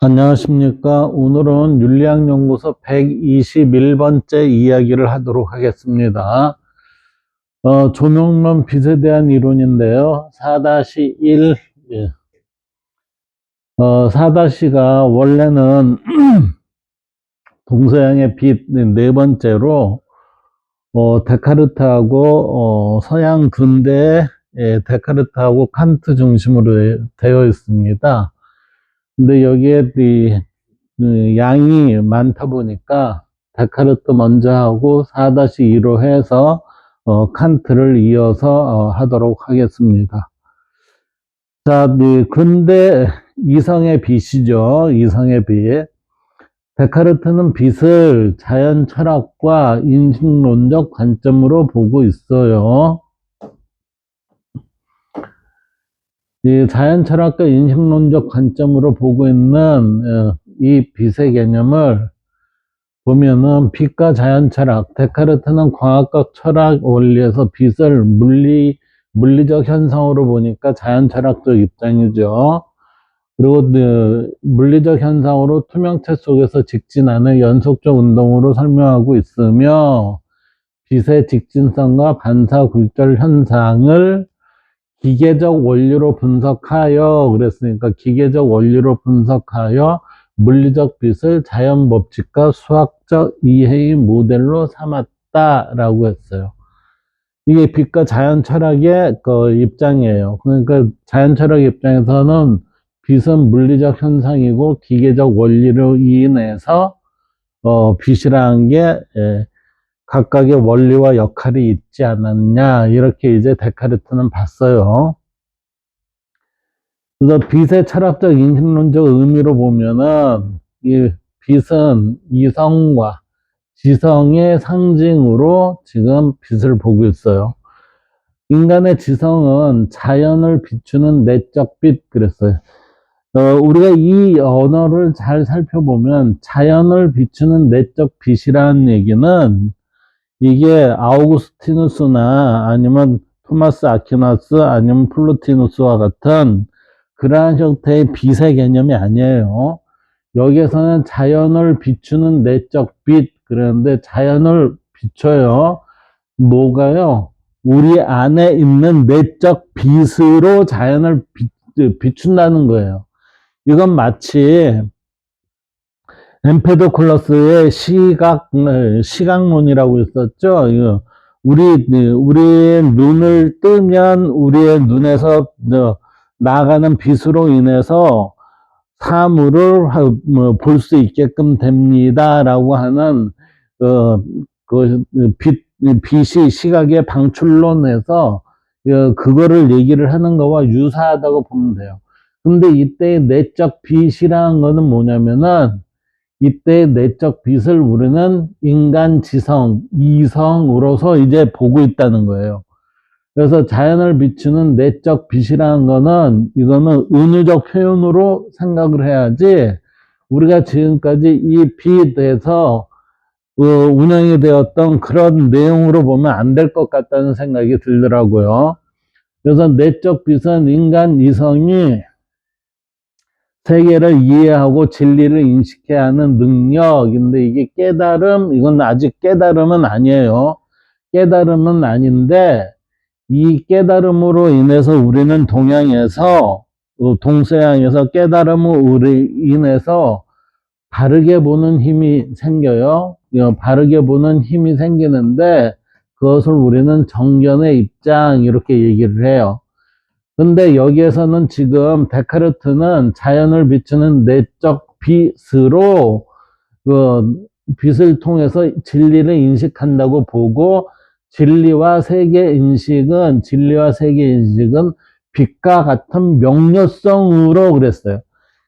안녕하십니까. 오늘은 윤리학연구소 121번째 이야기를 하도록 하겠습니다. 조명론 빛에 대한 이론인데요. 4-1, 4-가 원래는 동서양의 빛 네 번째로, 데카르트하고, 서양 근대 데카르트하고 칸트 중심으로 되어 있습니다. 근데 여기에 양이 많다 보니까 데카르트 먼저 하고 4-2로 해서 칸트를 이어서 하도록 하겠습니다. 자, 근대 이성의 빛이죠. 이성의 빛. 데카르트는 빛을 자연 철학과 인식론적 관점으로 보고 있어요. 이 자연 철학과 인식론적 관점으로 보고 있는 이 빛의 개념을 보면은 빛과 자연 철학, 데카르트는 광학적 철학 원리에서 빛을 물리적 현상으로 보니까 자연 철학적 입장이죠. 그리고 물리적 현상으로 투명체 속에서 직진하는 연속적 운동으로 설명하고 있으며 빛의 직진성과 반사 굴절 현상을 기계적 원리로 분석하여, 그랬으니까 기계적 원리로 분석하여 물리적 빛을 자연 법칙과 수학적 이해의 모델로 삼았다라고 했어요. 이게 빛과 자연 철학의 그 입장이에요. 그러니까 자연 철학 입장에서는 빛은 물리적 현상이고 기계적 원리로 인해서 빛이라는 게 각각의 원리와 역할이 있지 않았냐, 이렇게 이제 데카르트는 봤어요. 그래서 빛의 철학적 인식론적 의미로 보면은 이 빛은 이성과 지성의 상징으로 지금 빛을 보고 있어요. 인간의 지성은 자연을 비추는 내적 빛, 그랬어요. 우리가 이 언어를 잘 살펴보면 자연을 비추는 내적 빛이라는 얘기는 이게 아우구스티누스나 아니면 토마스 아퀴나스 아니면 플루티누스와 같은 그러한 형태의 빛의 개념이 아니에요. 여기에서는 자연을 비추는 내적 빛, 그런데 자연을 비춰요. 뭐가요? 우리 안에 있는 내적 빛으로 자연을 비춘다는 거예요. 이건 마치 엠페도클러스의 시각론이라고 있었죠. 우리의 눈을 뜨면 우리의 눈에서 나가는 빛으로 인해서 사물을 볼 수 있게끔 됩니다라고 하는 빛이 시각의 방출론에서 그거를 얘기를 하는 거와 유사하다고 보면 돼요. 근데 이때의 내적 빛이라는 거는 뭐냐면은 이때 내적 빛을 우리는 인간 지성, 이성으로서 이제 보고 있다는 거예요. 그래서 자연을 비추는 내적 빛이라는 거는 이거는 은유적 표현으로 생각을 해야지 우리가 지금까지 이 빛에서 운영이 되었던 그런 내용으로 보면 안 될 것 같다는 생각이 들더라고요. 그래서 내적 빛은 인간 이성이 세계를 이해하고 진리를 인식해야 하는 능력인데 이게 깨달음, 이건 아직 깨달음은 아니에요. 깨달음은 아닌데 이 깨달음으로 인해서 우리는 동서양에서 깨달음으로 인해서 바르게 보는 힘이 생겨요. 바르게 보는 힘이 생기는데 그것을 우리는 정견의 입장 이렇게 얘기를 해요. 근데 여기에서는 지금 데카르트는 자연을 비추는 내적 빛으로 그 빛을 통해서 진리를 인식한다고 보고 진리와 세계 인식은 빛과 같은 명료성으로 그랬어요.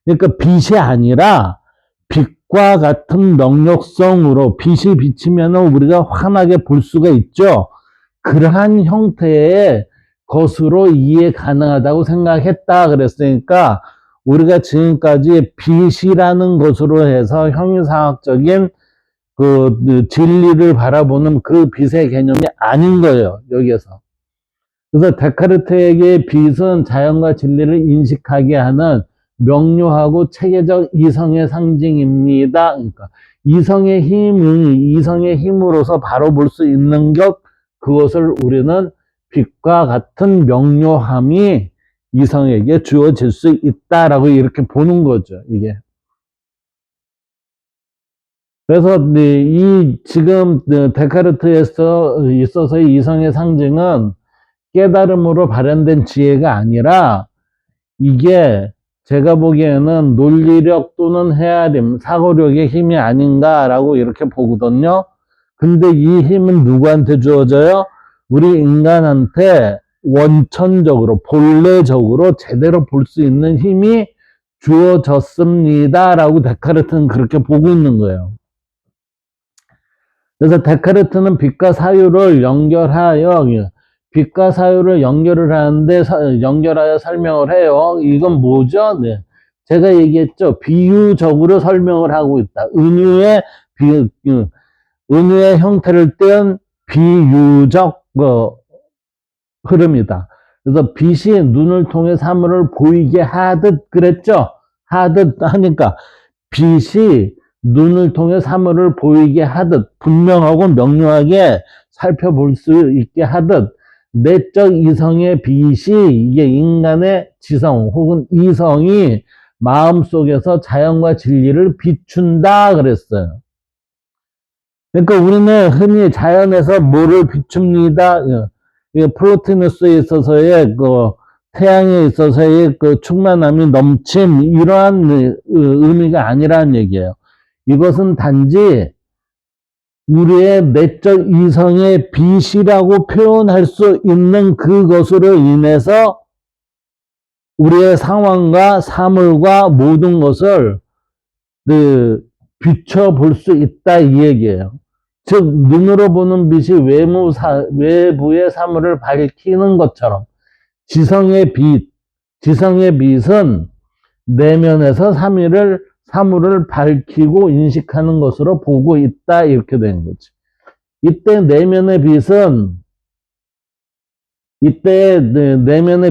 그러니까 빛이 아니라 빛과 같은 명료성으로 빛이 비치면 우리가 환하게 볼 수가 있죠. 그러한 형태의 것으로 이해 가능하다고 생각했다 그랬으니까 우리가 지금까지 빛이라는 것으로 해서 형이상학적인 그 진리를 바라보는 그 빛의 개념이 아닌 거예요. 여기에서. 그래서 데카르트에게 빛은 자연과 진리를 인식하게 하는 명료하고 체계적 이성의 상징입니다. 그러니까 이성의 힘으로서 바로 볼 수 있는 것, 그것을 우리는 빛과 같은 명료함이 이성에게 주어질 수 있다라고 이렇게 보는 거죠, 이게. 그래서 이 지금 데카르트에서 있어서의 이성의 상징은 깨달음으로 발현된 지혜가 아니라, 이게 제가 보기에는 논리력 또는 헤아림, 사고력의 힘이 아닌가라고 이렇게 보거든요. 근데 이 힘은 누구한테 주어져요? 우리 인간한테 원천적으로, 본래적으로 제대로 볼 수 있는 힘이 주어졌습니다라고 데카르트는 그렇게 보고 있는 거예요. 그래서 데카르트는 빛과 사유를 연결하여, 빛과 사유를 연결을 하는데, 연결하여 설명을 해요. 이건 뭐죠? 네. 제가 얘기했죠. 비유적으로 설명을 하고 있다. 은유의 형태를 뗀 비유적 흐름이다. 그래서 빛이 눈을 통해 사물을 보이게 하듯 그랬죠? 하듯 하니까 빛이 눈을 통해 사물을 보이게 하듯, 분명하고 명료하게 살펴볼 수 있게 하듯, 내적 이성의 빛이 이게 인간의 지성 혹은 이성이 마음속에서 자연과 진리를 비춘다 그랬어요. 그러니까 우리는 흔히 자연에서 뭐를 비춥니다. 플로티누스에 있어서의 태양에 있어서의 충만함이 넘침, 이러한 의미가 아니라는 얘기예요. 이것은 단지 우리의 내적 이성의 빛이라고 표현할 수 있는 그것으로 인해서 우리의 상황과 사물과 모든 것을 비춰볼 수 있다, 이 얘기예요. 즉 눈으로 보는 빛이 외부의 사물을 밝히는 것처럼 지성의 빛은 내면에서 사물을 밝히고 인식하는 것으로 보고 있다, 이렇게 되는 거지. 이때 내면의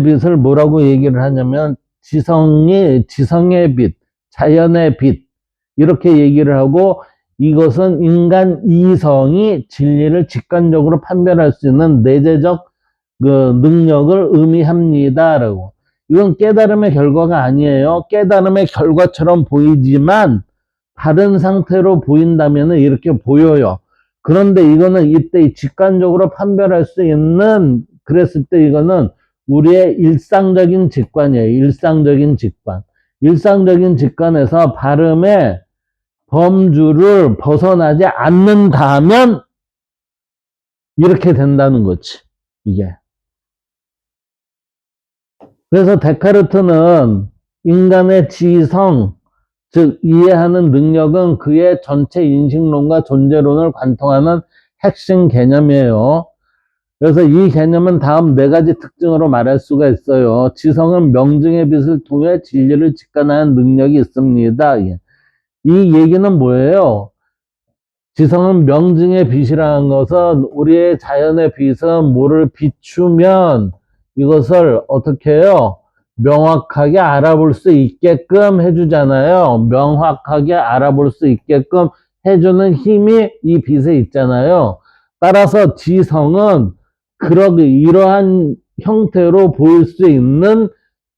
빛을 뭐라고 얘기를 하냐면 지성의 빛, 자연의 빛, 이렇게 얘기를 하고, 이것은 인간 이성이 진리를 직관적으로 판별할 수 있는 내재적 능력을 의미합니다라고. 이건 깨달음의 결과가 아니에요. 깨달음의 결과처럼 보이지만 다른 상태로 보인다면 이렇게 보여요. 그런데 이거는 이때 직관적으로 판별할 수 있는, 그랬을 때 이거는 우리의 일상적인 직관이에요. 일상적인 직관. 일상적인 직관에서 발음의 범주를 벗어나지 않는다면 이렇게 된다는 거지, 이게. 그래서 데카르트는 인간의 지성, 즉 이해하는 능력은 그의 전체 인식론과 존재론을 관통하는 핵심 개념이에요. 그래서 이 개념은 다음 4가지 특징으로 말할 수가 있어요. 지성은 명증의 빛을 통해 진리를 직관하는 능력이 있습니다. 이 얘기는 뭐예요? 지성은 명증의 빛이라는 것은 우리의 자연의 빛은 뭐를 비추면 이것을 어떻게 해요? 명확하게 알아볼 수 있게끔 해주잖아요. 명확하게 알아볼 수 있게끔 해주는 힘이 이 빛에 있잖아요. 따라서 지성은 이러한 형태로 보일 수 있는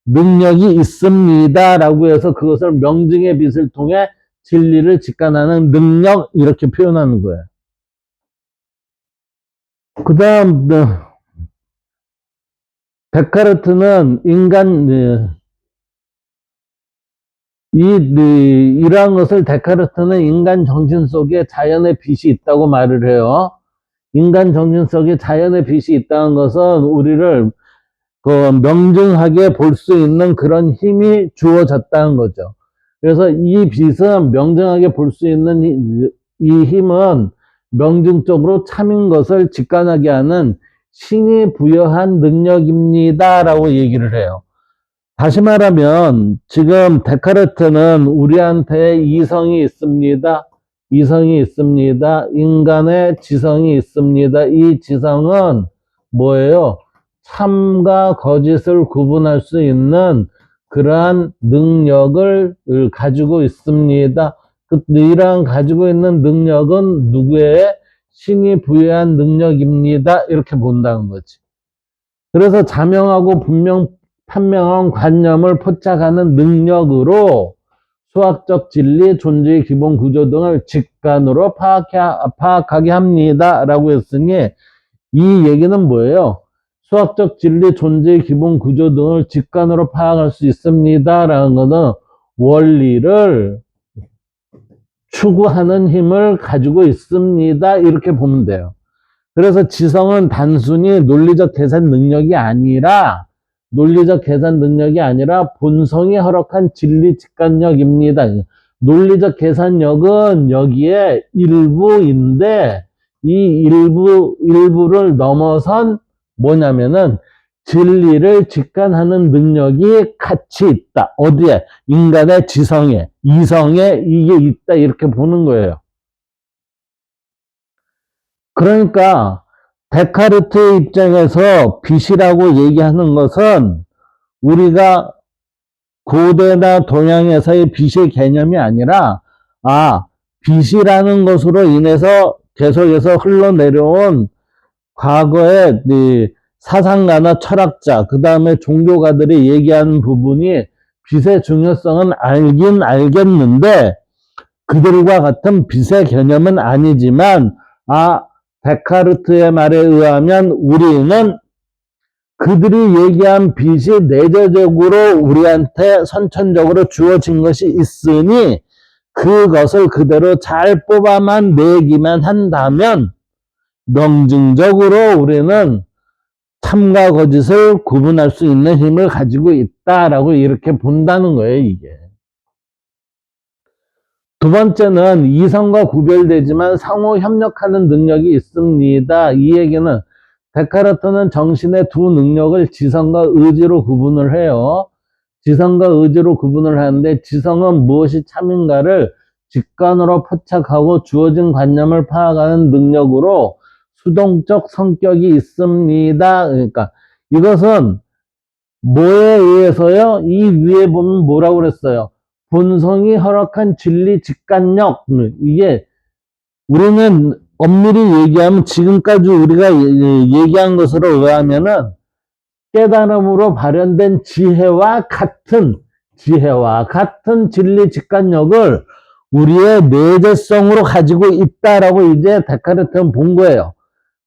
능력이 있습니다 라고 해서 그것을 명증의 빛을 통해 진리를 직관하는 능력, 이렇게 표현하는 거예요. 그 다음 데카르트는 이러한 것을 데카르트는 인간 정신 속에 자연의 빛이 있다고 말을 해요. 인간 정신 속에 자연의 빛이 있다는 것은 우리를 명증하게 볼 수 있는 그런 힘이 주어졌다는 거죠. 그래서 이 빛은 명증하게 볼 수 있는 이 힘은 명증적으로 참인 것을 직관하게 하는 신이 부여한 능력입니다 라고 얘기를 해요. 다시 말하면 지금 데카르트는 우리한테 이성이 있습니다. 이성이 있습니다. 인간의 지성이 있습니다. 이 지성은 뭐예요? 참과 거짓을 구분할 수 있는 그러한 능력을 가지고 있습니다. 이러한 가지고 있는 능력은 누구의 신이 부여한 능력입니다. 이렇게 본다는 거지. 그래서 자명하고 판명한 관념을 포착하는 능력으로 수학적 진리, 존재의 기본 구조 등을 직관으로 파악하게 합니다. 라고 했으니 이 얘기는 뭐예요? 수학적 진리, 존재의 기본 구조 등을 직관으로 파악할 수 있습니다. 라는 것은 원리를 추구하는 힘을 가지고 있습니다. 이렇게 보면 돼요. 그래서 지성은 단순히 논리적 계산 능력이 아니라 본성이 허락한 진리 직관력입니다. 논리적 계산력은 여기에 일부인데 이 일부를 넘어선 뭐냐면은 진리를 직관하는 능력이 같이 있다. 어디에? 인간의 지성에, 이성에 이게 있다. 이렇게 보는 거예요. 그러니까 데카르트의 입장에서 빛이라고 얘기하는 것은 우리가 고대나 동양에서의 빛의 개념이 아니라 빛이라는 것으로 인해서 계속해서 흘러내려온 과거의 사상가나 철학자, 그 다음에 종교가들이 얘기하는 부분이 빛의 중요성은 알긴 알겠는데 그들과 같은 빛의 개념은 아니지만 데카르트의 말에 의하면 우리는 그들이 얘기한 빛이 내재적으로 우리한테 선천적으로 주어진 것이 있으니 그것을 그대로 잘 뽑아만 내기만 한다면 명증적으로 우리는 참과 거짓을 구분할 수 있는 힘을 가지고 있다라고 이렇게 본다는 거예요, 이게. 두 번째는 이성과 구별되지만 상호 협력하는 능력이 있습니다. 이 얘기는 데카르트는 정신의 두 능력을 지성과 의지로 구분을 해요. 지성과 의지로 구분을 하는데 지성은 무엇이 참인가를 직관으로 포착하고 주어진 관념을 파악하는 능력으로 수동적 성격이 있습니다. 그러니까 이것은 뭐에 의해서요? 이 위에 보면 뭐라고 그랬어요? 본성이 허락한 진리 직관력. 이게 우리는 엄밀히 얘기하면 지금까지 우리가 얘기한 것으로 의하면은 깨달음으로 발현된 지혜와 같은 진리 직관력을 우리의 내재성으로 가지고 있다라고 이제 데카르트는 본 거예요.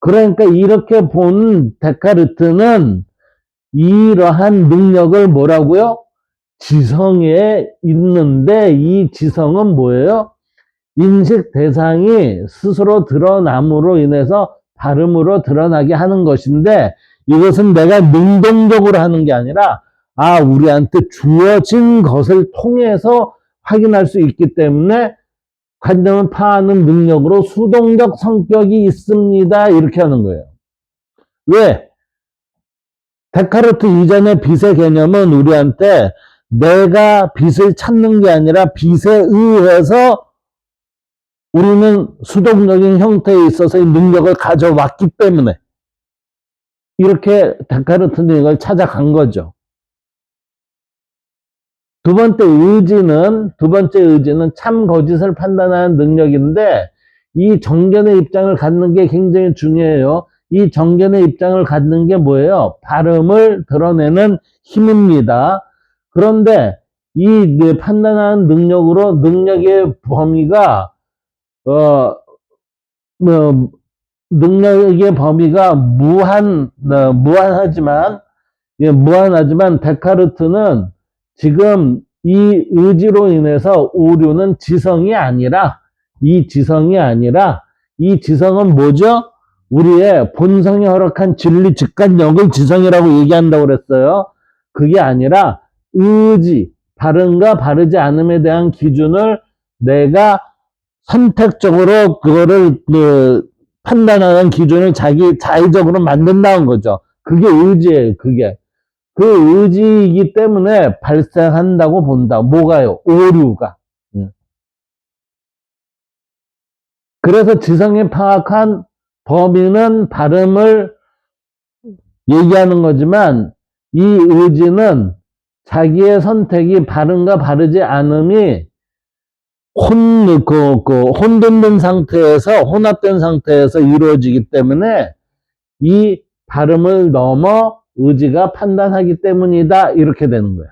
그러니까 이렇게 본 데카르트는 이러한 능력을 뭐라고요? 지성에 있는데 이 지성은 뭐예요? 인식 대상이 스스로 드러남으로 인해서 발음으로 드러나게 하는 것인데 이것은 내가 능동적으로 하는 게 아니라 우리한테 주어진 것을 통해서 확인할 수 있기 때문에 관념을 파악하는 능력으로 수동적 성격이 있습니다. 이렇게 하는 거예요. 왜? 데카르트 이전의 빛의 개념은 우리한테 내가 빛을 찾는 게 아니라 빛에 의해서 우리는 수동적인 형태에 있어서의 능력을 가져왔기 때문에 이렇게 데카르트는 이걸 찾아간 거죠. 두 번째 의지는 참 거짓을 판단하는 능력인데 이 정견의 입장을 갖는 게 굉장히 중요해요. 이 정견의 입장을 갖는 게 뭐예요? 발음을 드러내는 힘입니다. 그런데 이 판단하는 능력의 범위가 능력의 범위가 무한하지만 데카르트는 지금 이 의지로 인해서 오류는 지성이 아니라 이 지성은 뭐죠? 우리의 본성이 허락한 진리 직관력을 지성이라고 얘기한다고 그랬어요. 그게 아니라 의지, 바른가 바르지 않음에 대한 기준을 내가 선택적으로 그거를 판단하는 기준을 자의적으로 만든다는 거죠. 그게 의지예요, 그게. 그 의지이기 때문에 발생한다고 본다. 뭐가요? 오류가. 그래서 지성이 파악한 범위는 발음을 얘기하는 거지만 이 의지는 자기의 선택이 바른가 바르지 않음이 혼돈된 상태에서, 혼합된 상태에서 이루어지기 때문에 이 바름을 넘어 의지가 판단하기 때문이다. 이렇게 되는 거예요.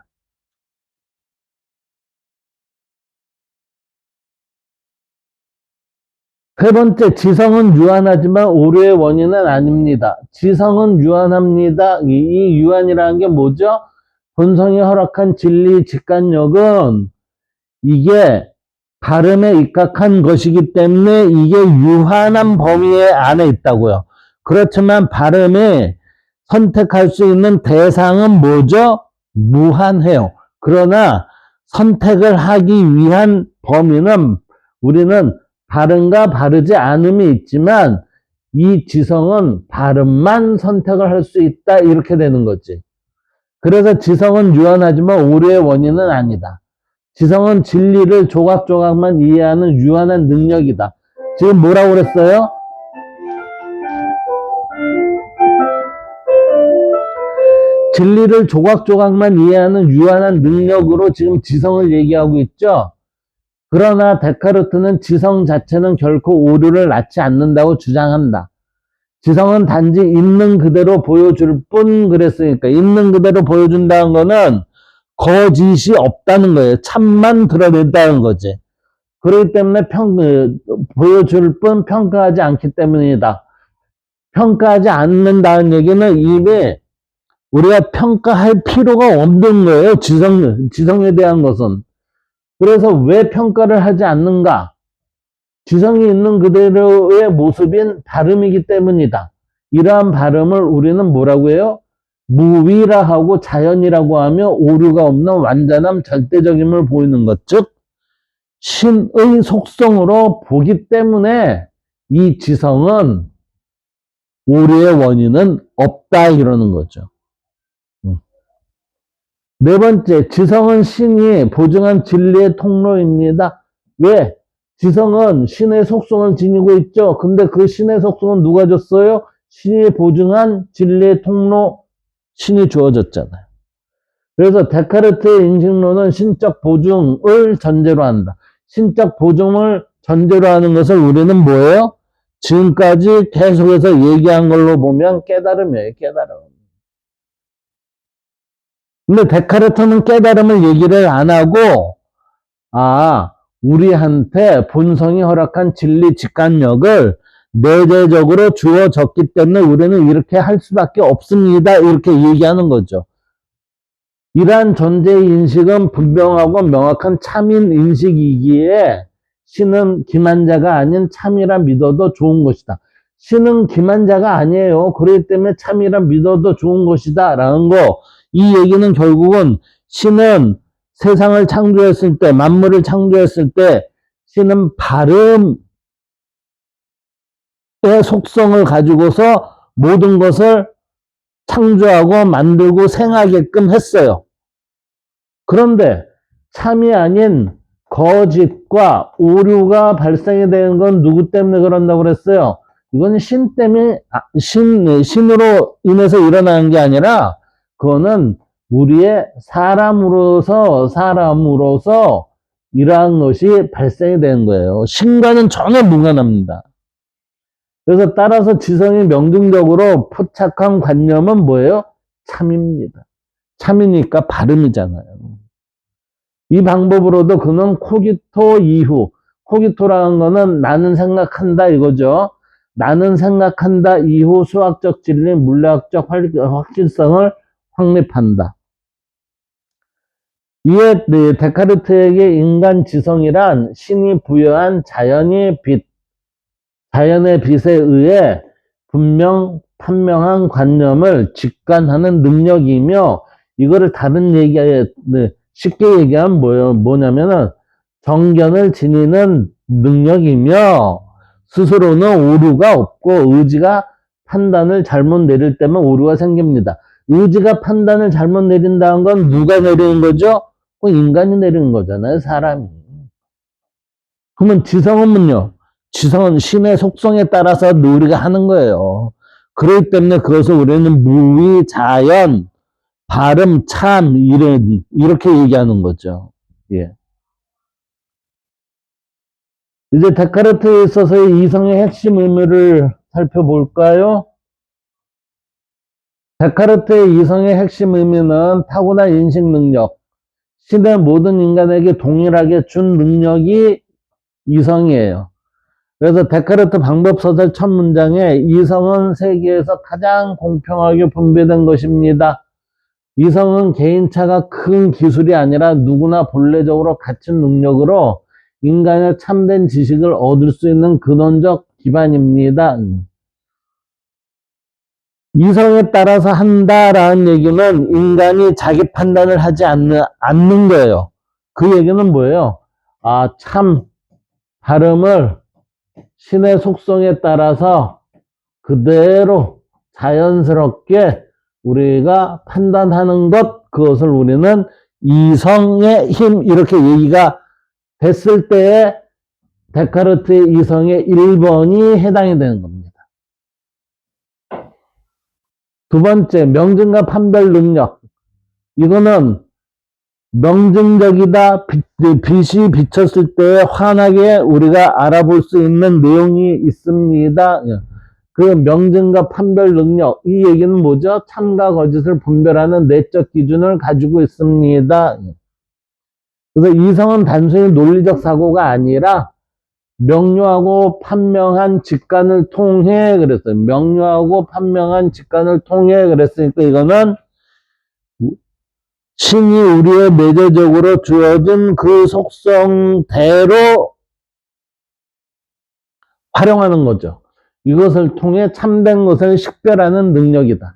세 번째, 지성은 유한하지만 오류의 원인은 아닙니다. 지성은 유한합니다. 이 유한이라는 게 뭐죠? 본성이 허락한 진리 직관력은 이게 발음에 입각한 것이기 때문에 이게 유한한 범위 안에 있다고요. 그렇지만 발음에 선택할 수 있는 대상은 뭐죠? 무한해요. 그러나 선택을 하기 위한 범위는 우리는 바른가 바르지 않음이 있지만 이 지성은 바름만 선택을 할 수 있다. 이렇게 되는 거지. 그래서 지성은 유한하지만 오류의 원인은 아니다. 지성은 진리를 조각조각만 이해하는 유한한 능력이다. 지금 뭐라고 그랬어요? 진리를 조각조각만 이해하는 유한한 능력으로 지금 지성을 얘기하고 있죠. 그러나 데카르트는 지성 자체는 결코 오류를 낳지 않는다고 주장한다. 지성은 단지 있는 그대로 보여줄 뿐 그랬으니까 있는 그대로 보여준다는 거는 거짓이 없다는 거예요. 참만 드러낸다는 거지. 그렇기 때문에 보여줄 뿐 평가하지 않기 때문이다. 평가하지 않는다는 얘기는 이미 우리가 평가할 필요가 없는 거예요. 지성에 대한 것은. 그래서 왜 평가를 하지 않는가? 지성이 있는 그대로의 모습인 발음이기 때문이다. 이러한 발음을 우리는 뭐라고 해요? 무위라 하고 자연이라고 하며 오류가 없는 완전함, 절대적임을 보이는 것. 즉 신의 속성으로 보기 때문에 이 지성은 오류의 원인은 없다 이러는 거죠. 네 번째, 지성은 신이 보증한 진리의 통로입니다. 왜? 지성은 신의 속성을 지니고 있죠. 근데 그 신의 속성은 누가 줬어요? 신이 보증한 진리의 통로, 신이 주어졌잖아요. 그래서 데카르트의 인식론은 신적 보증을 전제로 한다. 신적 보증을 전제로 하는 것을 우리는 뭐예요? 지금까지 계속해서 얘기한 걸로 보면 깨달음이에요. 깨달음. 근데 데카르트는 깨달음을 얘기를 안 하고 우리한테 본성이 허락한 진리 직관력을 내재적으로 주어졌기 때문에 우리는 이렇게 할 수밖에 없습니다. 이렇게 얘기하는 거죠. 이러한 존재의 인식은 분명하고 명확한 참인 인식이기에 신은 기만자가 아닌 참이라 믿어도 좋은 것이다. 신은 기만자가 아니에요. 그렇기 때문에 참이라 믿어도 좋은 것이다. 라는 거. 이 얘기는 결국은 신은 세상을 창조했을 때, 만물을 창조했을 때 신은 발음의 속성을 가지고서 모든 것을 창조하고 만들고 생하게끔 했어요. 그런데 참이 아닌 거짓과 오류가 발생이 되는 건 누구 때문에 그런다고 그랬어요? 이건 신 때문에, 신으로 인해서 일어나는 게 아니라 그거는 우리의 사람으로서 이러한 것이 발생이 되는 거예요. 신과는 전혀 무관합니다. 그래서 따라서 지성이 명중적으로 포착한 관념은 뭐예요? 참입니다. 참이니까 발음이잖아요. 이 방법으로도 그는 코기토 이후, 코기토라는 거는 나는 생각한다 이거죠. 나는 생각한다 이후 수학적 진리, 물리학적 확실성을 확립한다. 이에 데카르트에게 인간 지성이란 신이 부여한 자연의 빛에 의해 판명한 관념을 직관하는 능력이며 이거를 다른 얘기에 쉽게 얘기하면 뭐냐면은 정견을 지니는 능력이며 스스로는 오류가 없고 의지가 판단을 잘못 내릴 때만 오류가 생깁니다. 의지가 판단을 잘못 내린다는 건 누가 내리는 거죠? 인간이 내리는 거잖아요, 사람이. 그러면 지성은요? 지성은 신의 속성에 따라서 우리가 하는 거예요. 그렇기 때문에 그것을 우리는 무위자연, 발음, 참, 이렇게 얘기하는 거죠. 예. 이제 데카르트에 있어서의 이성의 핵심 의미를 살펴볼까요? 데카르트의 이성의 핵심 의미는 타고난 인식 능력, 시대 모든 인간에게 동일하게 준 능력이 이성이에요. 그래서 데카르트 방법서설 첫 문장에 이성은 세계에서 가장 공평하게 분배된 것입니다. 이성은 개인차가 큰 기술이 아니라 누구나 본래적으로 갖춘 능력으로 인간의 참된 지식을 얻을 수 있는 근원적 기반입니다. 이성에 따라서 한다라는 얘기는 인간이 자기 판단을 하지 않는 거예요. 그 얘기는 뭐예요? 아, 참, 발음을 신의 속성에 따라서 그대로 자연스럽게 우리가 판단하는 것, 그것을 우리는 이성의 힘, 이렇게 얘기가 됐을 때에 데카르트의 이성의 1번이 해당이 되는 겁니다. 두 번째, 명증과 판별 능력. 이거는 명증적이다, 빛이 비쳤을 때 환하게 우리가 알아볼 수 있는 내용이 있습니다. 그 명증과 판별 능력, 이 얘기는 뭐죠? 참과 거짓을 분별하는 내적 기준을 가지고 있습니다. 그래서 이성은 단순히 논리적 사고가 아니라 명료하고 판명한 직관을 통해 그랬어요. 명료하고 판명한 직관을 통해 그랬으니까 이거는 신이 우리의 내재적으로 주어진 그 속성대로 활용하는 거죠. 이것을 통해 참된 것을 식별하는 능력이다.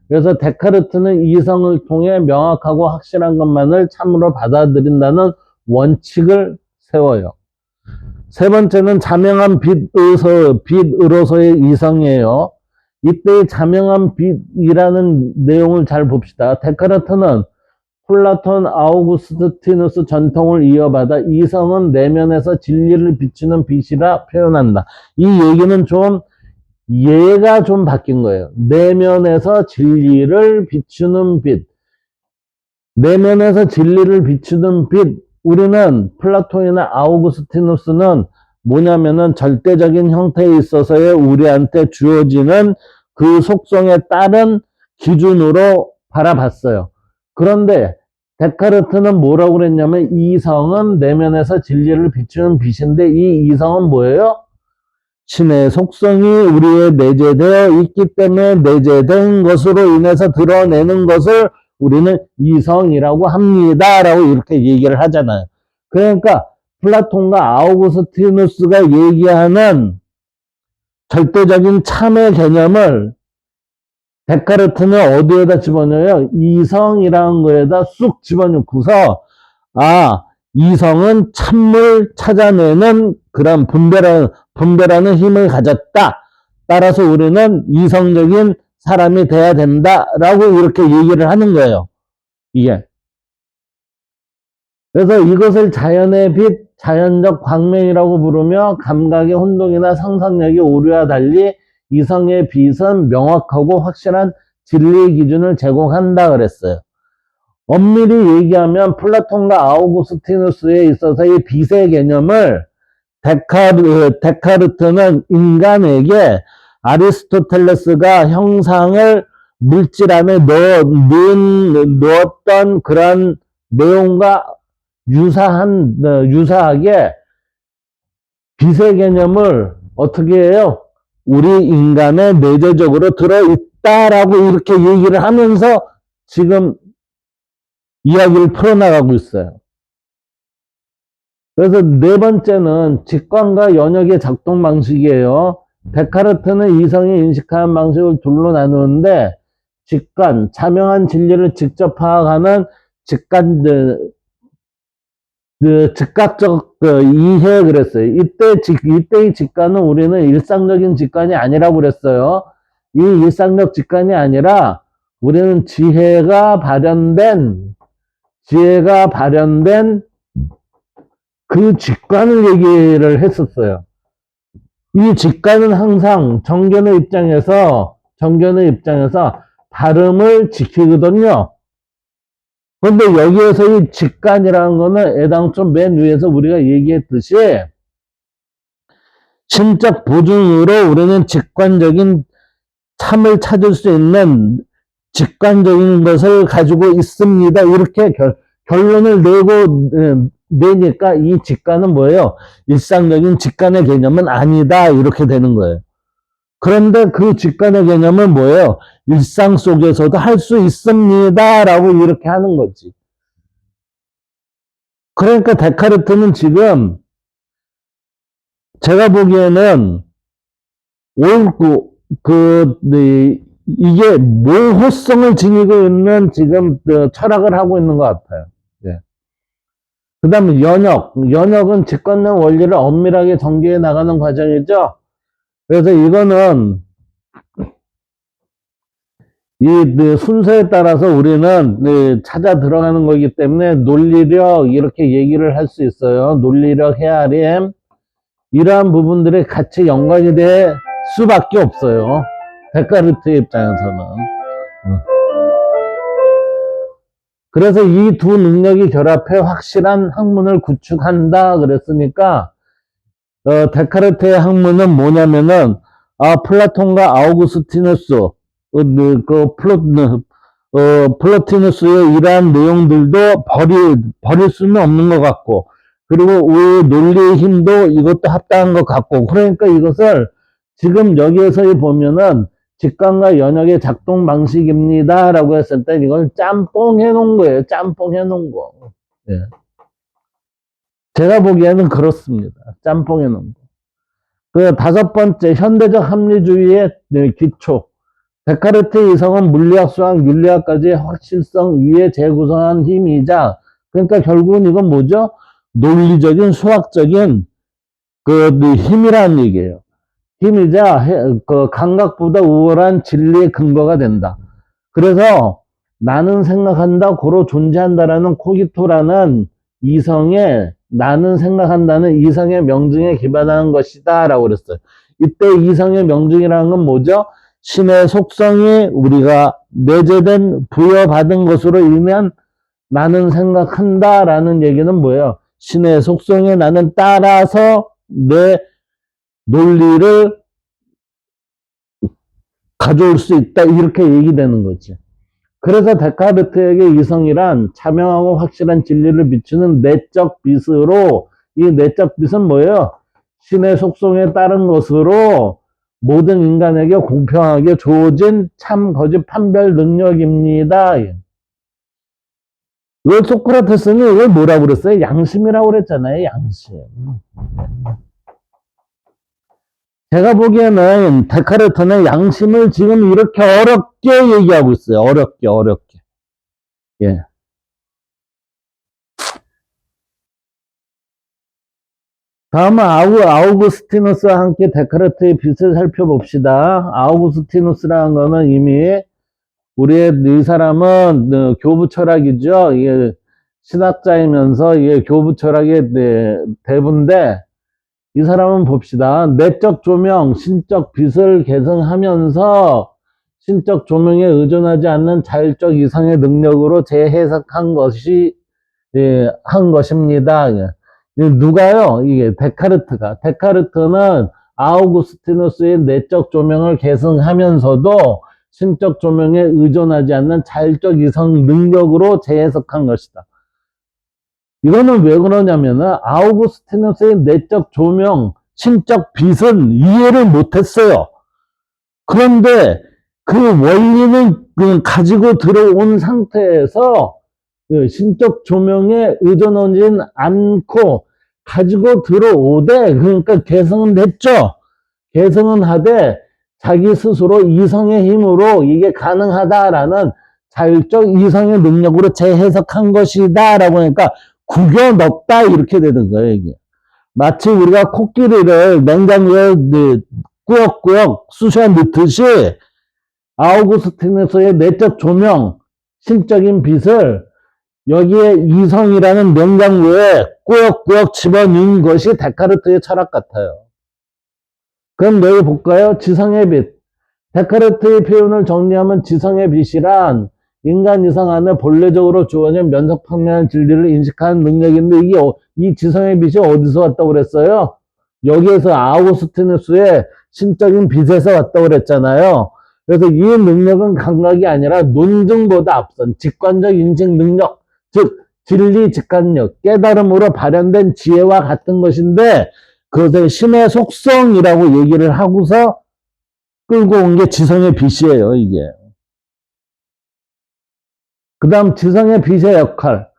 그래서 데카르트는 이성을 통해 명확하고 확실한 것만을 참으로 받아들인다는 원칙을 세워요. 세 번째는 자명한 빛으로서의 이성이에요. 이때 자명한 빛이라는 내용을 잘 봅시다. 데카르트는 플라톤, 아우구스티누스 전통을 이어받아 이성은 내면에서 진리를 비추는 빛이라 표현한다. 이 얘기는 좀 예가 좀 바뀐 거예요. 내면에서 진리를 비추는 빛. 내면에서 진리를 비추는 빛. 우리는 플라톤이나 아우구스티누스는 뭐냐면은 절대적인 형태에 있어서의 우리한테 주어지는 그 속성에 따른 기준으로 바라봤어요. 그런데 데카르트는 뭐라고 그랬냐면 이성은 내면에서 진리를 비추는 빛인데 이 이성은 뭐예요? 신의 속성이 우리에 내재되어 있기 때문에 내재된 것으로 인해서 드러내는 것을 우리는 이성이라고 합니다. 라고 이렇게 얘기를 하잖아요. 그러니까 플라톤과 아우구스티누스가 얘기하는 절대적인 참의 개념을 데카르트는 어디에다 집어넣어요? 이성이라는 거에다 쑥 집어넣고서 아, 이성은 참을 찾아내는 그런 분별하는 힘을 가졌다. 따라서 우리는 이성적인 사람이 돼야 된다라고 이렇게 얘기를 하는 거예요. 이게. 그래서 이것을 자연의 빛, 자연적 광명이라고 부르며 감각의 혼동이나 상상력의 오류와 달리 이성의 빛은 명확하고 확실한 진리의 기준을 제공한다 그랬어요. 엄밀히 얘기하면 플라톤과 아우구스티누스에 있어서 이 빛의 개념을 데카르트는 인간에게 아리스토텔레스가 형상을 물질 안에 넣었던 그런 내용과 유사하게 빛의 개념을 어떻게 해요? 우리 인간의 내재적으로 들어있다라고 이렇게 얘기를 하면서 지금 이야기를 풀어나가고 있어요. 그래서 네 번째는 직관과 연역의 작동 방식이에요. 데카르트는 이성이 인식하는 방식을 둘로 나누는데 직관, 자명한 진리를 직접 파악하는 즉각적 이해 그랬어요. 이때의 직관은 우리는 일상적인 직관이 아니라고 그랬어요. 이 일상적 직관이 아니라 우리는 지혜가 발현된 그 직관을 얘기를 했었어요. 이 직관은 항상 정견의 입장에서 발음을 지키거든요. 근데 여기에서 이 직관이라는 거는 애당초 맨 위에서 우리가 얘기했듯이 심적 보증으로 우리는 직관적인 참을 찾을 수 있는 직관적인 것을 가지고 있습니다. 이렇게 결론을 내니까 이 직관은 뭐예요? 일상적인 직관의 개념은 아니다. 이렇게 되는 거예요. 그런데 그 직관의 개념은 뭐예요? 일상 속에서도 할 수 있습니다. 라고 이렇게 하는 거지. 그러니까 데카르트는 지금 제가 보기에는 이게 모호성을 지니고 있는 지금 철학을 하고 있는 것 같아요. 예. 그 다음에 연역은 직관적 원리를 엄밀하게 전개해 나가는 과정이죠. 그래서 이거는 이 순서에 따라서 우리는 찾아 들어가는 거기 때문에 논리력 이렇게 얘기를 할 수 있어요. 논리력, 헤아림 이러한 부분들이 같이 연관이 될 수밖에 없어요. 데카르트 입장에서는. 그래서 이 두 능력이 결합해 확실한 학문을 구축한다 그랬으니까 데카르트의 학문은 뭐냐면은 플라톤과 아우구스티누스 플로티누스의 이러한 내용들도 버릴 수는 없는 것 같고 그리고 우리 논리의 힘도 이것도 합당한 것 같고 그러니까 이것을 지금 여기에서 보면은 직관과 연역의 작동 방식입니다 라고 했을 때 이걸 짬뽕 해놓은 거예요. 짬뽕 해놓은 거. 예. 제가 보기에는 그렇습니다. 짬뽕 해놓은 거. 그 다섯 번째 현대적 합리주의의 기초. 데카르트의 이성은 물리학, 수학, 윤리학까지의 확실성 위에 재구성한 힘이자 그러니까 결국은 이건 뭐죠? 논리적인 수학적인 힘이라는 얘기예요. 힘이자 감각보다 우월한 진리의 근거가 된다. 그래서 나는 생각한다, 고로 존재한다라는 코기토라는 이성의 나는 생각한다는 이성의 명증에 기반하는 것이다 라고 그랬어요. 이때 이성의 명증이라는 건 뭐죠? 신의 속성이 우리가 내재된 부여받은 것으로 인한 나는 생각한다 라는 얘기는 뭐예요? 신의 속성에 나는 따라서 내 논리를 가져올 수 있다 이렇게 얘기되는 거지. 그래서 데카르트에게 이성이란 차명하고 확실한 진리를 비추는 내적 빛으로 이 내적 빛은 뭐예요? 신의 속성에 따른 것으로 모든 인간에게 공평하게 주어진 참 거짓 판별 능력입니다. 이걸 소크라테스는 이걸 뭐라고 그랬어요? 양심이라고 그랬잖아요. 양심. 제가 보기에는 데카르트는 양심을 지금 이렇게 어렵게 얘기하고 있어요. 어렵게. 예. 다음은 아우구스티누스와 함께 데카르트의 빛을 살펴봅시다. 아우구스티누스라는 거는 이미 우리의 이 사람은 교부 철학이죠. 이게 신학자이면서 이게 교부 철학의 대부인데 이 사람은 봅시다. 내적 조명, 신적 빛을 계승하면서 신적 조명에 의존하지 않는 자율적 이성의 능력으로 재해석한 한 것입니다. 누가요? 이게 데카르트가. 데카르트는 아우구스티누스의 내적 조명을 계승하면서도 신적 조명에 의존하지 않는 자율적 이성 능력으로 재해석한 것이다. 이거는 왜 그러냐면은 아우구스티누스의 내적 조명, 신적 빛은 이해를 못했어요. 그런데 그 원리는 가지고 들어온 상태에서 신적 조명에 의존하진 않고 가지고 들어오되 그러니까 개성은 됐죠. 개성은 하되 자기 스스로 이성의 힘으로 이게 가능하다라는 자율적 이성의 능력으로 재해석한 것이다 라고 하니까 구겨 넣었다 이렇게 되는 거예요. 이게. 마치 우리가 코끼리를 냉장고에 꾸역꾸역 쑤셔 넣듯이 아우구스티누스의 내적 조명, 신적인 빛을 여기에 이성이라는 냉장고에 꾸역꾸역 집어넣은 것이 데카르트의 철학 같아요. 그럼 여기 볼까요? 지성의 빛. 데카르트의 표현을 정리하면 지성의 빛이란 인간 이상 안에 본래적으로 주어진 면적평면한 진리를 인식하는 능력인데 이게 이 지성의 빛이 어디서 왔다고 그랬어요? 여기에서 아우구스티누스의 신적인 빛에서 왔다고 그랬잖아요. 그래서 이 능력은 감각이 아니라 논증보다 앞선 직관적 인식 능력, 즉 진리 직관력, 깨달음으로 발현된 지혜와 같은 것인데 그것을 신의 속성이라고 얘기를 하고서 끌고 온 게 지성의 빛이에요, 이게. 그 다음 지성의 빛의 역할.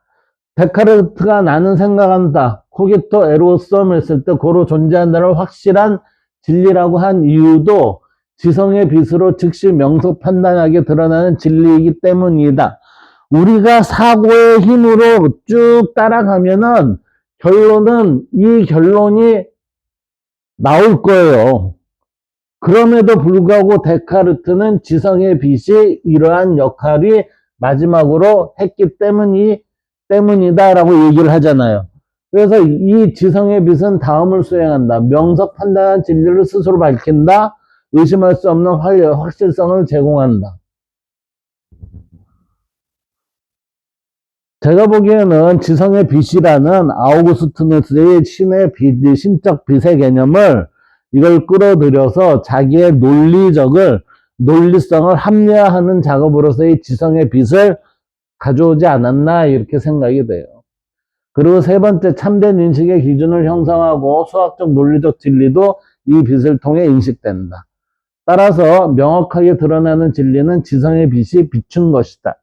데카르트가 나는 생각한다. 코기토 에로썸 했을 때 고로 존재한다는 확실한 진리라고 한 이유도 지성의 빛으로 즉시 명석 판단하게 드러나는 진리이기 때문이다. 우리가 사고의 힘으로 쭉 따라가면은 결론은 이 결론이 나올 거예요. 그럼에도 불구하고 데카르트는 지성의 빛이 이러한 역할이 마지막으로 했기 때문이다라고 얘기를 하잖아요. 그래서 이 지성의 빛은 다음을 수행한다. 명석 판단한 진리를 스스로 밝힌다. 의심할 수 없는 확실성을 제공한다. 제가 보기에는 지성의 빛이라는 아우구스티누스의 신의 빛, 신적 빛의 개념을 이걸 끌어들여서 자기의 논리성을 합리화하는 작업으로서의 지성의 빛을 가져오지 않았나 이렇게 생각이 돼요. 그리고 세 번째, 참된 인식의 기준을 형성하고 수학적 논리적 진리도 이 빛을 통해 인식된다. 따라서 명확하게 드러나는 진리는 지성의 빛이 비춘 것이다.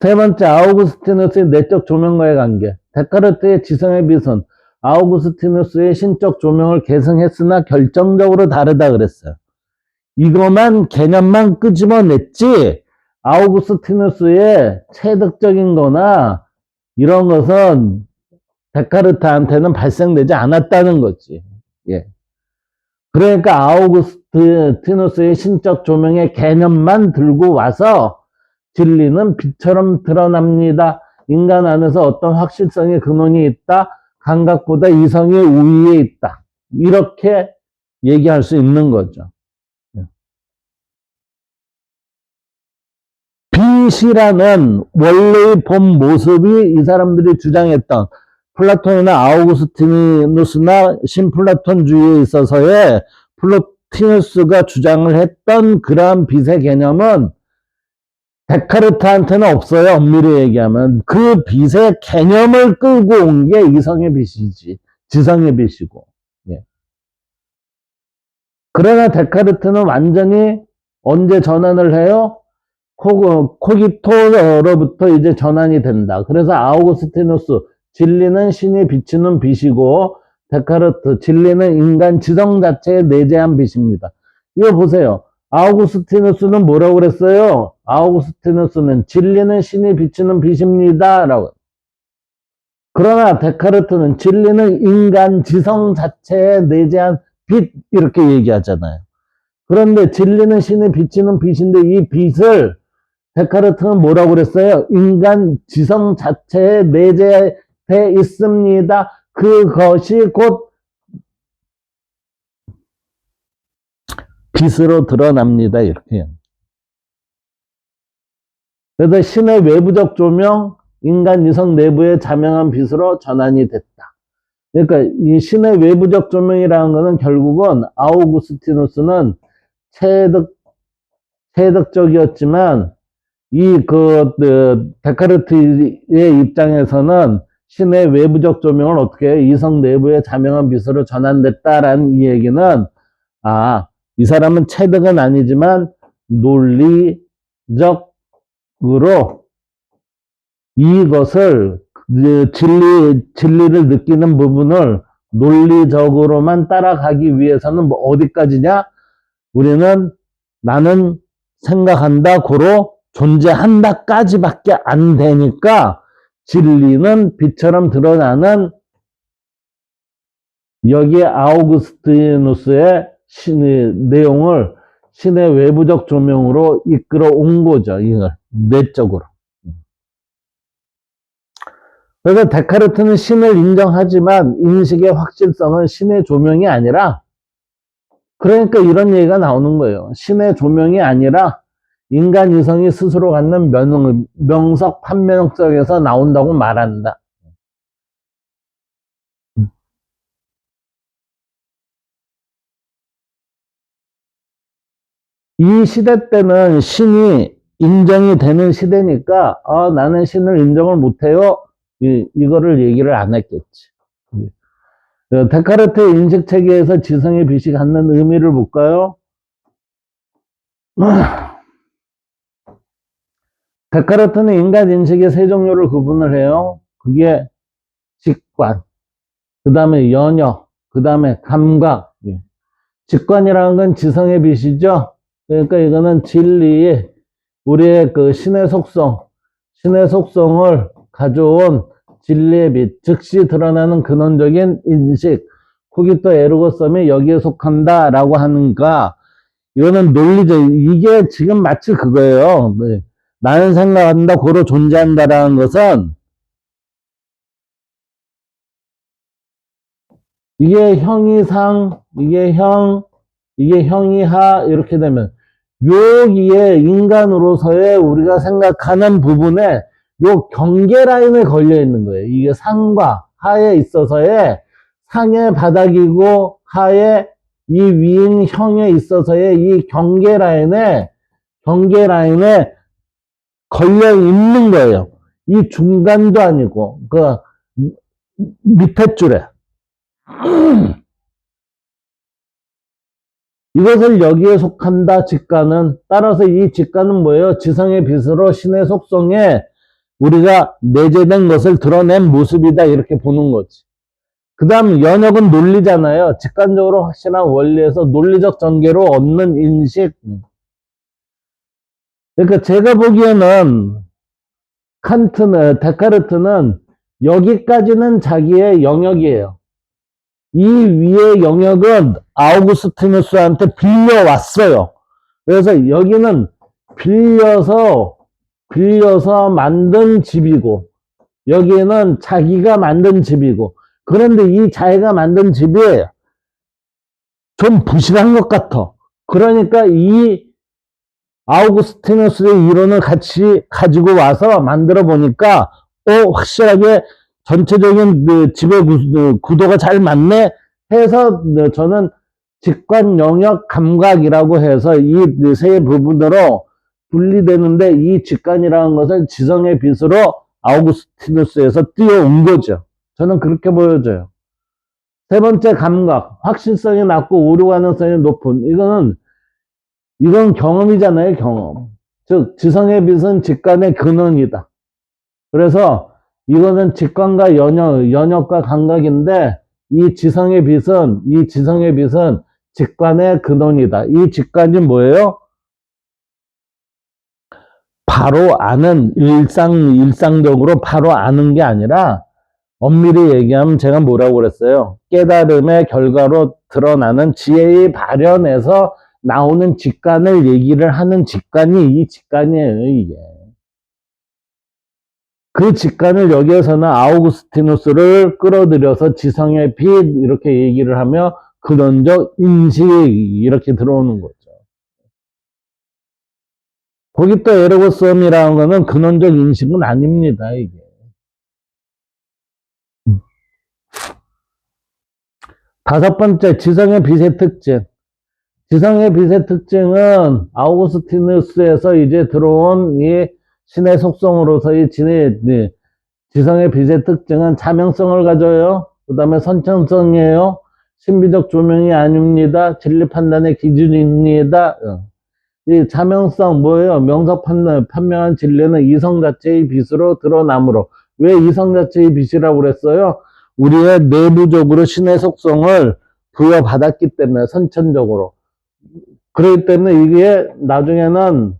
세 번째, 아우구스티누스의 내적 조명과의 관계. 데카르트의 지성의 빛은 아우구스티누스의 신적 조명을 계승했으나 결정적으로 다르다 그랬어요. 이것만 개념만 끄집어냈지 아우구스티누스의 체득적인 거나 이런 것은 데카르트한테는 발생되지 않았다는 거지. 예. 그러니까 아우구스티누스의 신적 조명의 개념만 들고 와서 진리는 빛처럼 드러납니다. 인간 안에서 어떤 확실성의 근원이 있다. 감각보다 이성의 우위에 있다. 이렇게 얘기할 수 있는 거죠. 빛이라는 원래의 본 모습이 이 사람들이 주장했던 플라톤이나 아우구스티누스나 신플라톤주의에 있어서의 플로티누스가 주장을 했던 그러한 빛의 개념은 데카르트한테는 없어요. 엄밀히 얘기하면. 그 빛의 개념을 끌고 온 게 이성의 빛이지. 지성의 빛이고. 예. 그러나 데카르트는 완전히 언제 전환을 해요? 코기토로부터 이제 전환이 된다. 그래서 아우구스티누스, 진리는 신이 비추는 빛이고, 데카르트, 진리는 인간 지성 자체의 내재한 빛입니다. 이거 보세요. 아우구스티누스는 뭐라고 그랬어요? 아우구스티누스는 진리는 신이 비추는 빛입니다. 라고. 그러나 데카르트는 진리는 인간 지성 자체에 내재한 빛, 이렇게 얘기하잖아요. 그런데 진리는 신이 비추는 빛인데 이 빛을 데카르트는 뭐라고 그랬어요? 인간 지성 자체에 내재되어 있습니다. 그것이 곧 빛으로 드러납니다. 이렇게. 그래서 신의 외부적 조명, 인간 이성 내부의 자명한 빛으로 전환이 됐다. 그러니까 이 신의 외부적 조명이라는 것은 결국은 아우구스티누스는 체득적이었지만 데카르트의 입장에서는 신의 외부적 조명을 어떻게 해요? 이성 내부의 자명한 빛으로 전환됐다라는 이 얘기는 이 사람은 체득은 아니지만 논리적으로 이것을 진리를 느끼는 부분을 논리적으로만 따라가기 위해서는 뭐 어디까지냐? 우리는 나는 생각한다, 고로 존재한다까지밖에 안 되니까 진리는 빛처럼 드러나는 여기에 아우구스티누스의 내용을 신의 외부적 조명으로 이끌어 온 거죠. 이걸 내적으로. 그래서 데카르트는 신을 인정하지만 인식의 확실성은 신의 조명이 아니라 그러니까 이런 얘기가 나오는 거예요. 신의 조명이 아니라 인간 이성이 스스로 갖는 명석, 판명성에서 나온다고 말한다. 이 시대 때는 신이 인정이 되는 시대니까 나는 신을 인정을 못해요. 이거를 얘기를 안 했겠지. 데카르트의 인식체계에서 지성의 빛이 갖는 의미를 볼까요? 데카르트는 인간 인식의 세 종류를 구분을 해요. 그게 직관, 그 다음에 연역, 그 다음에 감각. 직관이라는 건 지성의 빛이죠. 그러니까 이거는 진리의 우리의 그 신의 속성을 가져온 진리의 빛, 즉시 드러나는 근원적인 인식, 코기토 에르고섬이 여기에 속한다라고 하는가, 이거는 논리적, 이게 지금 마치 그거예요. 네. 나는 생각한다, 고로 존재한다라는 것은, 이게 형이상, 이게 형, 이게 형이하, 이렇게 되면, 여기에 인간으로서의 우리가 생각하는 부분에 요 경계 라인에 걸려 있는 거예요. 이게 상과 하에 있어서의 상의 바닥이고 하에 이 위인 형에 있어서의 이 경계 라인에 걸려 있는 거예요. 이 중간도 아니고 그 밑에 줄에 이것을 여기에 속한다. 직관은 따라서 이 직관은 뭐예요? 지성의 빛으로 신의 속성에 우리가 내재된 것을 드러낸 모습이다. 이렇게 보는 거지. 그 다음 연역은 논리잖아요. 직관적으로 확실한 원리에서 논리적 전개로 얻는 인식. 그러니까 제가 보기에는 데카르트는 여기까지는 자기의 영역이에요. 이 위의 영역은 아우구스티누스한테 빌려왔어요. 그래서 여기는 빌려서 만든 집이고, 여기는 자기가 만든 집이고, 그런데 이 자기가 만든 집이 좀 부실한 것 같아. 그러니까 이 아우구스티누스의 이론을 같이 가지고 와서 만들어 보니까, 확실하게 전체적인 그 집의 구도가 잘 맞네 해서 저는 직관, 영역, 감각이라고 해서 이 세 부분으로 분리되는데 이 직관이라는 것은 지성의 빛으로 아우구스티누스에서 뛰어온 거죠. 저는 그렇게 보여져요. 세 번째 감각, 확실성이 낮고 오류 가능성이 높은 이건 경험이잖아요, 경험. 즉 지성의 빛은 직관의 근원이다. 그래서 이거는 직관과 연역과 감각인데 이 지성의 빛은 직관의 근원이다. 이 직관이 뭐예요? 바로 아는 일상적으로 바로 아는 게 아니라 엄밀히 얘기하면 제가 뭐라고 그랬어요? 깨달음의 결과로 드러나는 지혜의 발현에서 나오는 직관을 얘기를 하는 직관이 이 직관이에요, 이게. 그 직관을 여기에서는 아우구스티누스를 끌어들여서 지성의 빛 이렇게 얘기를 하며 근원적 인식 이렇게 들어오는 거죠. 거기 또 에르고썸이라는 거는 근원적 인식은 아닙니다, 이게. 다섯 번째, 지성의 빛의 특징. 지성의 빛의 특징은 아우구스티누스에서 이제 들어온 이 신의 속성으로서의 지성의 빛의 특징은 자명성을 가져요. 그 다음에 선천성이에요. 신비적 조명이 아닙니다. 진리 판단의 기준입니다. 이 자명성 뭐예요? 명석 판명한 진리는 이성 자체의 빛으로 드러나므로. 왜 이성 자체의 빛이라고 그랬어요? 우리의 내부적으로 신의 속성을 부여받았기 때문에 선천적으로. 그렇기 때문에 이게 나중에는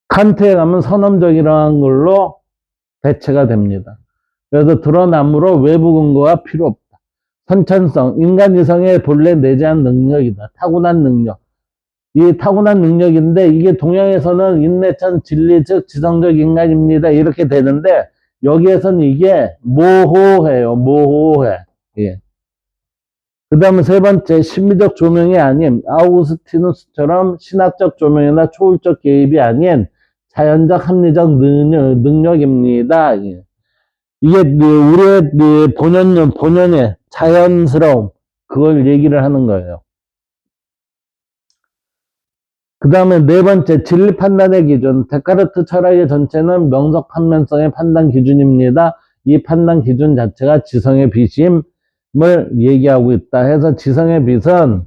칸트에 가면 선험적이라는 걸로 대체가 됩니다. 그래서 드러나므로 외부 근거가 필요 없다. 선천성, 인간 이성의 본래 내재한 능력이다. 타고난 능력. 이 타고난 능력인데 이게 동양에서는 인내천 진리 즉 지성적 인간입니다. 이렇게 되는데 여기에서는 이게 모호해요. 모호해. 예. 그 다음에 세 번째, 심리적 조명이 아닌 아우구스티누스처럼 신학적 조명이나 초월적 개입이 아닌 자연적 합리적 능력입니다. 예. 이게 우리의 본연의 자연스러움, 그걸 얘기를 하는 거예요. 그 다음에 네 번째, 진리 판단의 기준. 데카르트 철학의 전체는 명석 판면성의 판단 기준입니다. 이 판단 기준 자체가 지성의 비심을 얘기하고 있다 해서 지성의 빛은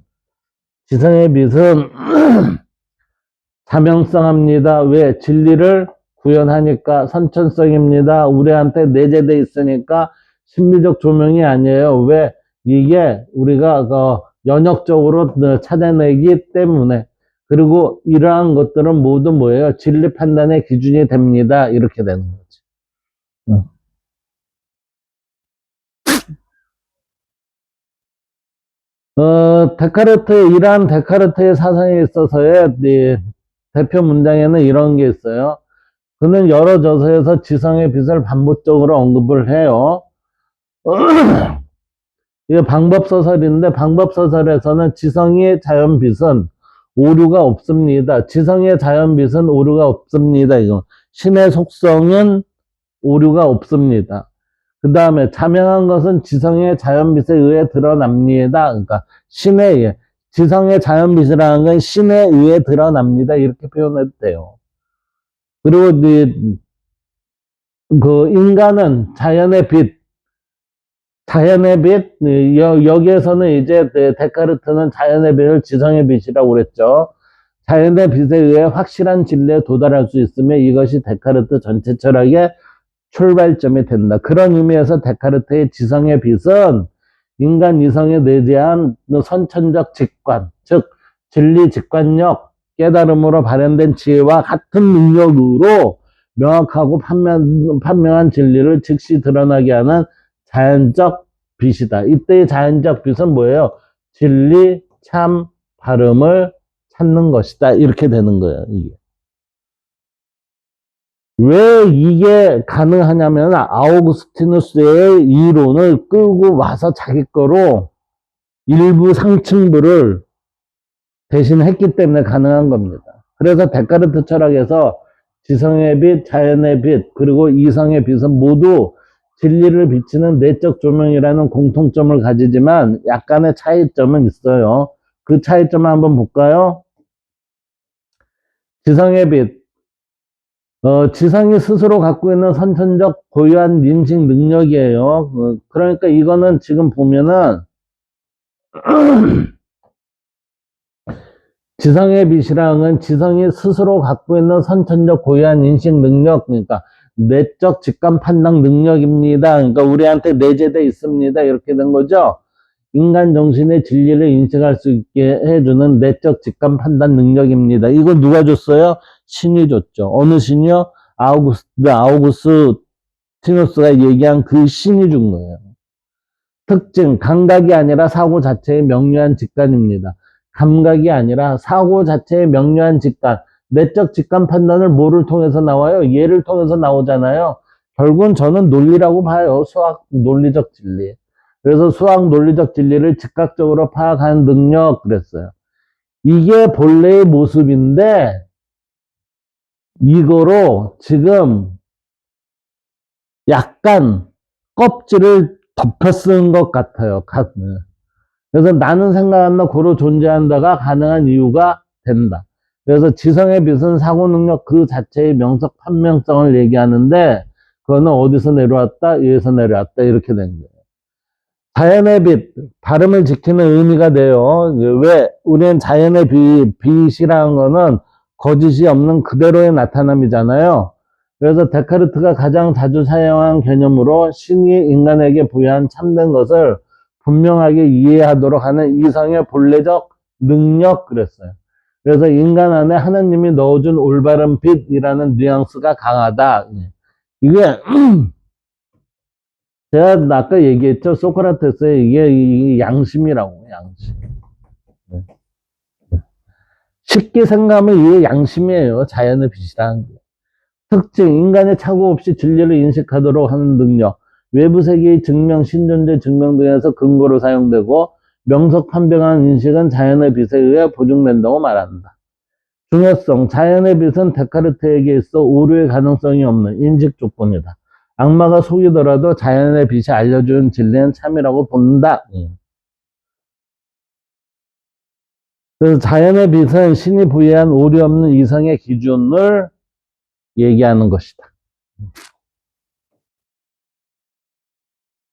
자명성합니다. 왜? 진리를 구현하니까. 선천성입니다. 우리한테 내재돼 있으니까 심리적 조명이 아니에요. 왜? 이게 우리가 연역적으로 찾아내기 때문에. 그리고 이러한 것들은 모두 뭐예요? 진리 판단의 기준이 됩니다. 이렇게 되는 거지. 이러한 데카르트의 사상에 있어서의 대표 문장에는 이런 게 있어요. 그는 여러 저서에서 지성의 빛을 반복적으로 언급을 해요. 이게 방법소설인데, 방법소설에서는 지성의 자연빛은 오류가 없습니다. 지성의 자연빛은 오류가 없습니다. 이거. 신의 속성은 오류가 없습니다. 그 다음에 자명한 것은 지성의 자연빛에 의해 드러납니다. 그러니까 신에 의해. 지성의 자연빛이라는 건 신에 의해 드러납니다. 이렇게 표현해도 돼요. 그리고 그 인간은 자연의 빛, 여기에서는 이제 데카르트는 자연의 빛을 지성의 빛이라고 그랬죠. 자연의 빛에 의해 확실한 진리에 도달할 수 있으며 이것이 데카르트 전체 철학의 출발점이 된다. 그런 의미에서 데카르트의 지성의 빛은 인간 이성에 내재한 선천적 직관, 즉 진리 직관력, 깨달음으로 발현된 지혜와 같은 능력으로 명확하고 판명한 진리를 즉시 드러나게 하는 자연적 빛이다. 이때의 자연적 빛은 뭐예요? 진리, 참, 발음을 찾는 것이다. 이렇게 되는 거예요. 이게. 왜 이게 가능하냐면 아우구스티누스의 이론을 끌고 와서 자기 거로 일부 상층부를 대신했기 때문에 가능한 겁니다. 그래서 데카르트 철학에서 지성의 빛, 자연의 빛, 그리고 이성의 빛은 모두 진리를 비치는 내적 조명이라는 공통점을 가지지만 약간의 차이점은 있어요. 그 차이점을 한번 볼까요? 지성의 빛. 지성이 스스로 갖고 있는 선천적 고유한 인식 능력이에요. 그러니까 이거는 지금 보면은 지성의 빛이라는 건 지성이 스스로 갖고 있는 선천적 고유한 인식 능력, 그러니까 내적 직감 판단 능력입니다. 그러니까 우리한테 내재되어 있습니다. 이렇게 된 거죠. 인간 정신의 진리를 인식할 수 있게 해주는 내적 직감 판단 능력입니다. 이거 누가 줬어요? 신이 줬죠. 어느 신이요? 아우구스티누스가 얘기한 그 신이 준 거예요. 특징, 감각이 아니라 사고 자체의 명료한 직관입니다. 감각이 아니라 사고 자체의 명료한 직관. 내적 직관 판단을 뭐를 통해서 나와요? 얘를 통해서 나오잖아요. 결국은 저는 논리라고 봐요. 수학 논리적 진리. 그래서 수학 논리적 진리를 즉각적으로 파악하는 능력 그랬어요. 이게 본래의 모습인데 이거로 지금 약간 껍질을 덮어 쓴 것 같아요. 그래서 나는 생각한다, 고로 존재한다가 가능한 이유가 된다. 그래서 지성의 빛은 사고 능력 그 자체의 명석 판명성을 얘기하는데 그거는 어디서 내려왔다? 여기서 내려왔다. 이렇게 된 거예요. 자연의 빛, 발음을 지키는 의미가 돼요. 왜? 우리는 자연의 빛이라는 거는 거짓이 없는 그대로의 나타남이잖아요. 그래서 데카르트가 가장 자주 사용한 개념으로 신이 인간에게 부여한 참된 것을 분명하게 이해하도록 하는 이성의 본래적 능력 그랬어요. 그래서 인간 안에 하나님이 넣어준 올바른 빛이라는 뉘앙스가 강하다. 이게 제가 아까 얘기했죠. 소크라테스의 이게 양심이라고, 양심. 쉽게 생각하면 이게 양심이에요. 자연의 빛이라는 게. 특징, 인간의 착오 없이 진리를 인식하도록 하는 능력. 외부 세계의 증명, 신존재 증명 등에서 근거로 사용되고 명석 판명한 인식은 자연의 빛에 의해 보증된다고 말한다. 중요성, 자연의 빛은 데카르트에게 있어 오류의 가능성이 없는 인식 조건이다. 악마가 속이더라도 자연의 빛이 알려준 진리는 참이라고 본다. 그래서 자연의 빛은 신이 부여한 오류 없는 이성의 기준을 얘기하는 것이다.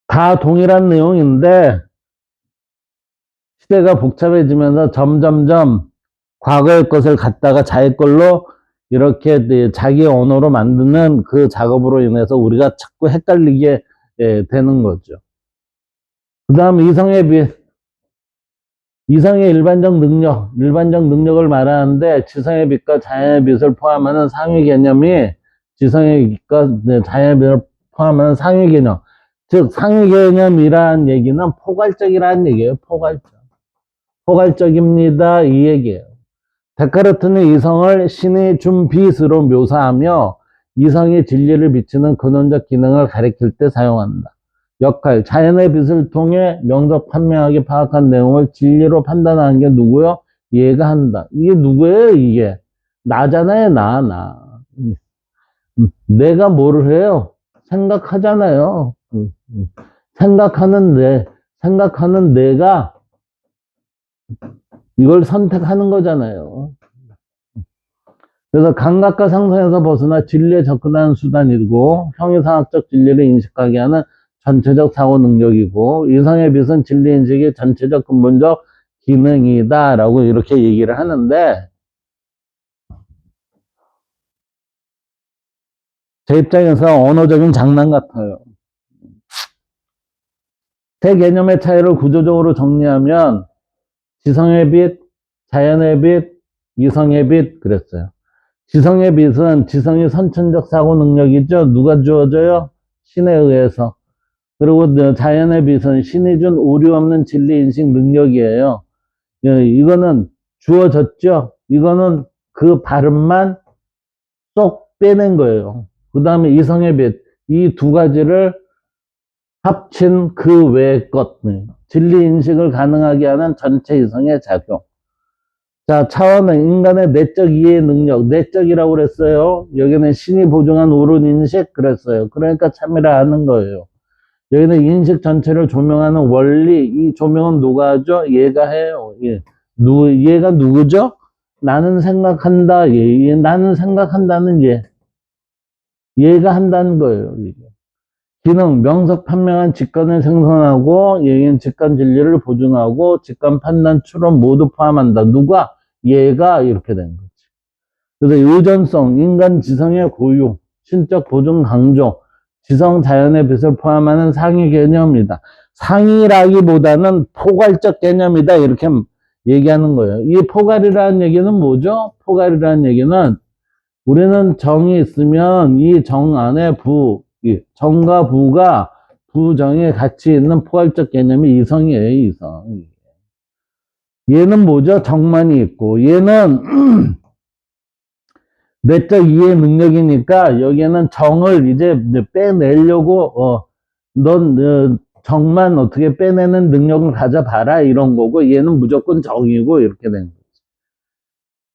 다 동일한 내용인데 시대가 복잡해지면서 점점점 과거의 것을 갖다가 자기 걸로 이렇게 자기 언어로 만드는 그 작업으로 인해서 우리가 자꾸 헷갈리게 되는 거죠. 그 다음 이성의 일반적 능력을 말하는데 지성의 빛과 자연의 빛을 포함하는 상위 개념이 지성의 빛과 자연의 빛을 포함하는 상위 개념. 즉 상위 개념이라는 얘기는 포괄적이라는 얘기예요. 포괄적입니다. 이 얘기예요. 데카르트는 이성을 신이 준 빛으로 묘사하며 이성이 진리를 비추는 근원적 기능을 가리킬 때 사용한다. 역할, 자연의 빛을 통해 명석 판명하게 파악한 내용을 진리로 판단하는 게 누구요? 얘가 한다. 이게 누구예요? 이게 나잖아요. 나. 내가 뭐를 해요? 생각하잖아요. 생각하는 내가 이걸 선택하는 거잖아요. 그래서 감각과 상상에서 벗어나 진리에 접근하는 수단이고 형이상학적 진리를 인식하게 하는 전체적 사고 능력이고 이성의 빛은 진리 인식의 전체적 근본적 기능이다 라고 이렇게 얘기를 하는데 제 입장에서 언어적인 장난 같아요. 세 개념의 차이를 구조적으로 정리하면 지성의 빛, 자연의 빛, 이성의 빛 그랬어요. 지성의 빛은 지성이 선천적 사고 능력이죠. 누가 주어져요? 신에 의해서. 그리고 자연의 빛은 신이 준 오류 없는 진리 인식 능력이에요. 이거는 주어졌죠. 이거는 그 발음만 쏙 빼낸 거예요. 그 다음에 이성의 빛. 이 두 가지를 합친 그 외의 것. 진리 인식을 가능하게 하는 전체 이성의 작용. 자, 차원은 인간의 내적 이해 능력, 내적이라고 그랬어요. 여기는 신이 보증한 옳은 인식 그랬어요. 그러니까 참이라 하는 거예요. 여기는 인식 전체를 조명하는 원리, 이 조명은 누가 하죠? 얘가 해요. 얘가 누구죠? 나는 생각한다. 나는 생각한다는 얘가 한다는 거예요. 이게. 기능, 명석 판명한 직관을 생성하고 얘는 직관 진리를 보증하고 직관 판단 추론 모두 포함한다. 누가? 얘가 이렇게 된 거지. 그래서 유전성, 인간 지성의 고유, 신적 보증 강조, 지성 자연의 빛을 포함하는 상위 개념이다. 상위라기보다는 포괄적 개념이다. 이렇게 얘기하는 거예요. 이 포괄이라는 얘기는 뭐죠? 포괄이라는 얘기는 우리는 정이 있으면 이 정 안에 정과 부가 부정에 같이 있는 포괄적 개념이 이성이에요, 이성. 얘는 뭐죠? 정만이 있고, 얘는 내적 이해 능력이니까 여기에는 정을 이제 빼내려고, 넌 정만 어떻게 빼내는 능력을 가져봐라, 이런 거고, 얘는 무조건 정이고, 이렇게 된 거죠.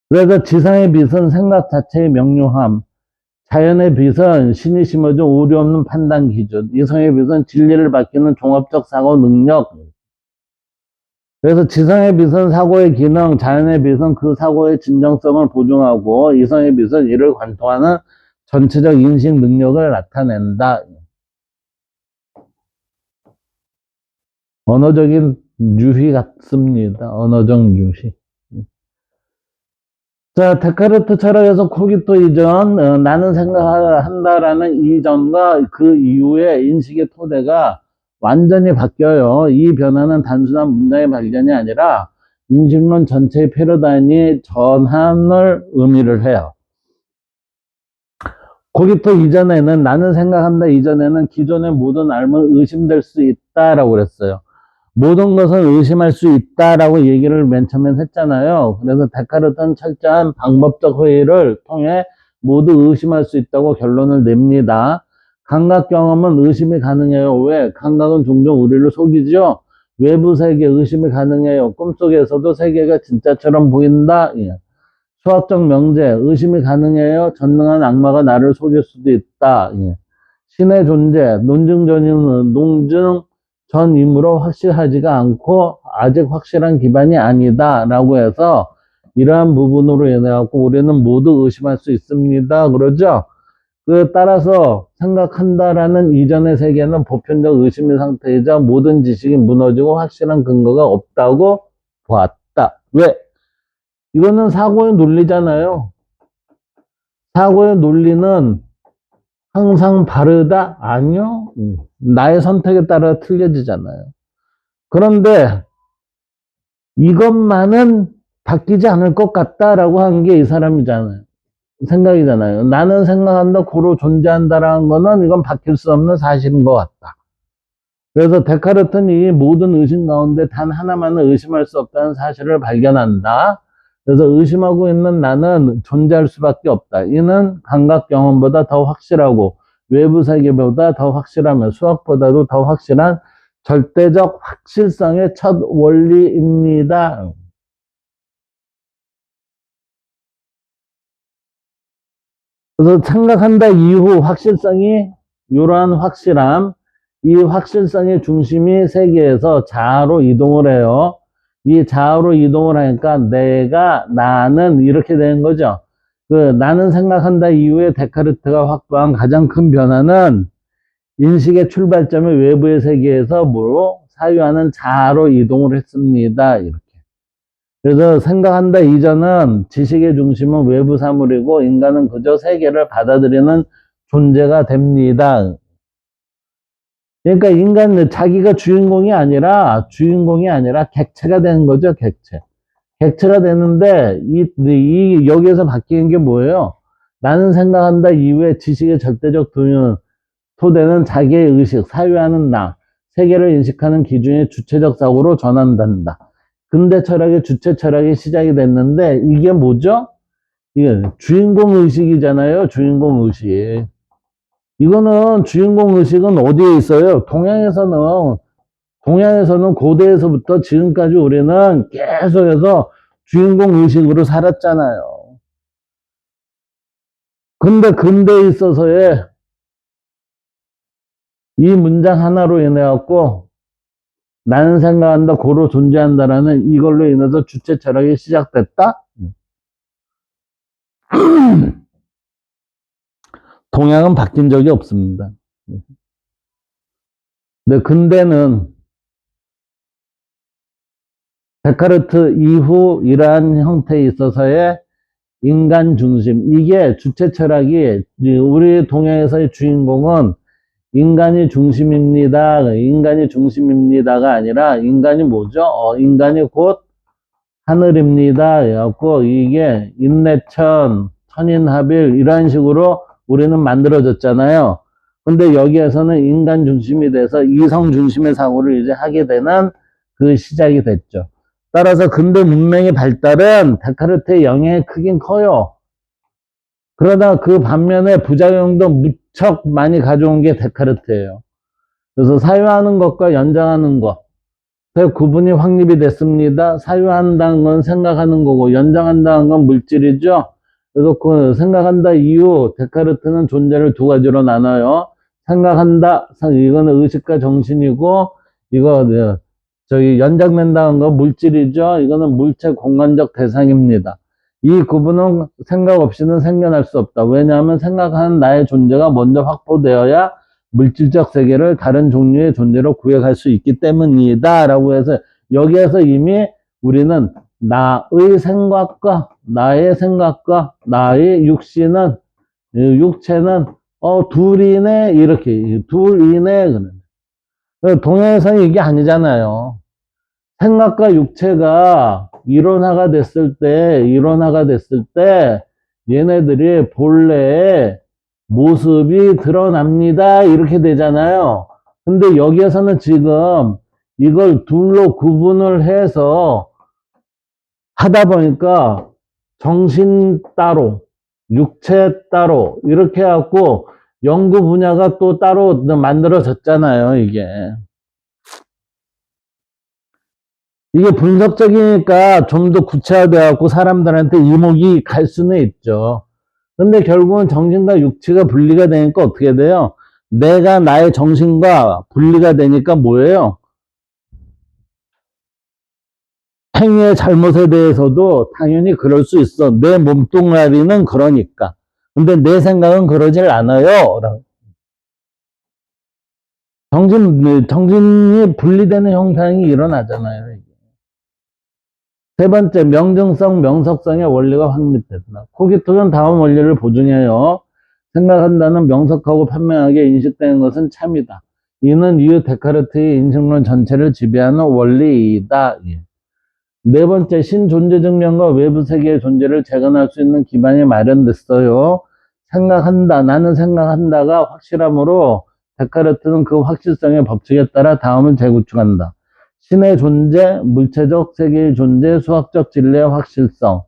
그래서 지성의 빛은 생각 자체의 명료함, 자연의 빛은 신이 심어준 오류 없는 판단 기준, 이성의 빛은 진리를 밝히는 종합적 사고 능력. 그래서 지성의 빛은 사고의 기능, 자연의 빛은 그 사고의 진정성을 보증하고 이성의 빛은 이를 관통하는 전체적 인식 능력을 나타낸다. 언어적인 유희 같습니다. 언어적 유희. 자, 데카르트 철학에서 코기토 이전, 나는 생각한다라는 이전과 그 이후에 인식의 토대가 완전히 바뀌어요. 이 변화는 단순한 문장의 발견이 아니라 인식론 전체의 패러다임이 전환을 의미를 해요. 코기토 이전에는 나는 생각한다 이전에는 기존의 모든 알면 의심될 수 있다라고 그랬어요. 모든 것을 의심할 수 있다라고 얘기를 맨 처음에 했잖아요. 그래서 데카르트는 철저한 방법적 회의를 통해 모두 의심할 수 있다고 결론을 냅니다. 감각 경험은 의심이 가능해요. 왜? 감각은 종종 우리를 속이죠. 외부 세계 의심이 가능해요. 꿈속에서도 세계가 진짜처럼 보인다. 예. 수학적 명제 의심이 가능해요. 전능한 악마가 나를 속일 수도 있다. 예. 신의 존재 논증 전임으로 확실하지가 않고 아직 확실한 기반이 아니다 라고 해서 이러한 부분으로 인해 갖고 우리는 모두 의심할 수 있습니다. 그러죠? 그 따라서 생각한다라는 이전의 세계는 보편적 의심의 상태이자 모든 지식이 무너지고 확실한 근거가 없다고 보았다. 왜? 이거는 사고의 논리잖아요. 사고의 논리는 항상 바르다? 아니요. 나의 선택에 따라 틀려지잖아요. 그런데 이것만은 바뀌지 않을 것 같다라고 한 게 이 사람이잖아요. 생각이잖아요. 나는 생각한다, 고로 존재한다라는 거는 이건 바뀔 수 없는 사실인 것 같다. 그래서 데카르트는 이 모든 의심 가운데 단 하나만은 의심할 수 없다는 사실을 발견한다. 그래서 의심하고 있는 나는 존재할 수밖에 없다. 이는 감각 경험보다 더 확실하고 외부 세계보다 더 확실하며 수학보다도 더 확실한 절대적 확실성의 첫 원리입니다. 그래서 생각한다 이후 확실성이 이러한 확실함, 이 확실성의 중심이 세계에서 자아로 이동을 해요. 이 자아로 이동을 하니까 나는 이렇게 되는 거죠. 그 나는 생각한다 이후에 데카르트가 확보한 가장 큰 변화는 인식의 출발점이 외부의 세계에서 뭐로 사유하는 자아로 이동을 했습니다. 이렇게. 그래서 생각한다 이전은 지식의 중심은 외부 사물이고 인간은 그저 세계를 받아들이는 존재가 됩니다. 그러니까 인간은 자기가 주인공이 아니라 객체가 되는 거죠, 객체. 객체가 되는데 여기에서 바뀌는 게 뭐예요? 나는 생각한다 이후에 지식의 절대적 토대는 자기의 의식, 사유하는 나, 세계를 인식하는 기준의 주체적 사고로 전환된다. 근대 철학의 주체 철학이 시작이 됐는데 이게 뭐죠? 이게 주인공 의식이잖아요. 주인공 의식. 이거는 주인공 의식은 어디에 있어요? 동양에서는 고대에서부터 지금까지 우리는 계속해서 주인공 의식으로 살았잖아요. 근데 근대에 있어서의 이 문장 하나로 인해 갖고 나는 생각한다, 고로 존재한다라는 이걸로 인해서 주체 철학이 시작됐다? 동양은 바뀐 적이 없습니다. 근데 근대는 데카르트 이후 이러한 형태에 있어서의 인간 중심, 이게 주체 철학이 우리 동양에서의 주인공은 인간이 중심입니다가 아니라 인간이 뭐죠? 인간이 곧 하늘입니다. 그래갖고 이게 인내천, 천인합일 이런 식으로 우리는 만들어졌잖아요. 근데 여기에서는 인간 중심이 돼서 이성 중심의 사고를 이제 하게 되는 그 시작이 됐죠. 따라서 근대 문명의 발달은 데카르트의 영향이 크긴 커요. 그러다 그 반면에 부작용도 무척 많이 가져온 게 데카르트예요. 그래서 사유하는 것과 연장하는 것, 그 구분이 확립이 됐습니다. 사유한다는 건 생각하는 거고 연장한다는 건 물질이죠. 그래서 그 생각한다 이후 데카르트는 존재를 두 가지로 나눠요. 생각한다, 이거는 의식과 정신이고 이거 저기 연장된다는 건 물질이죠. 이거는 물체 공간적 대상입니다. 이 구분은 생각 없이는 생겨날 수 없다. 왜냐하면 생각하는 나의 존재가 먼저 확보되어야 물질적 세계를 다른 종류의 존재로 구획할 수 있기 때문이다 라고 해서 여기에서 이미 우리는 나의 생각과 나의 육체는 둘이네 이렇게 둘이네. 동양에서는 이게 아니잖아요. 생각과 육체가 일원화가 됐을 때 얘네들이 본래의 모습이 드러납니다. 이렇게 되잖아요. 근데 여기에서는 지금 이걸 둘로 구분을 해서 하다 보니까 정신 따로, 육체 따로 이렇게 해갖고 연구 분야가 또 따로 만들어졌잖아요, 이게. 이게 분석적이니까 좀 더 구체화되어갖고 사람들한테 이목이 갈 수는 있죠. 근데 결국은 정신과 육체가 분리가 되니까 어떻게 돼요? 내가 나의 정신과 분리가 되니까 뭐예요? 행위의 잘못에 대해서도 당연히 그럴 수 있어. 내 몸뚱아리는 그러니까. 근데 내 생각은 그러질 않아요. 정신이 분리되는 현상이 일어나잖아요. 세 번째, 명증성, 명석성의 원리가 확립된다. 코기토는 다음 원리를 보증해요. 생각한다는 명석하고 판명하게 인식되는 것은 참이다. 이는 이후 데카르트의 인식론 전체를 지배하는 원리이다. 예. 네 번째, 신존재 증명과 외부 세계의 존재를 재건할 수 있는 기반이 마련됐어요. 생각한다, 나는 생각한다가 확실함으로 데카르트는 그 확실성의 법칙에 따라 다음을 재구축한다. 신의 존재, 물체적 세계의 존재, 수학적 진리의 확실성.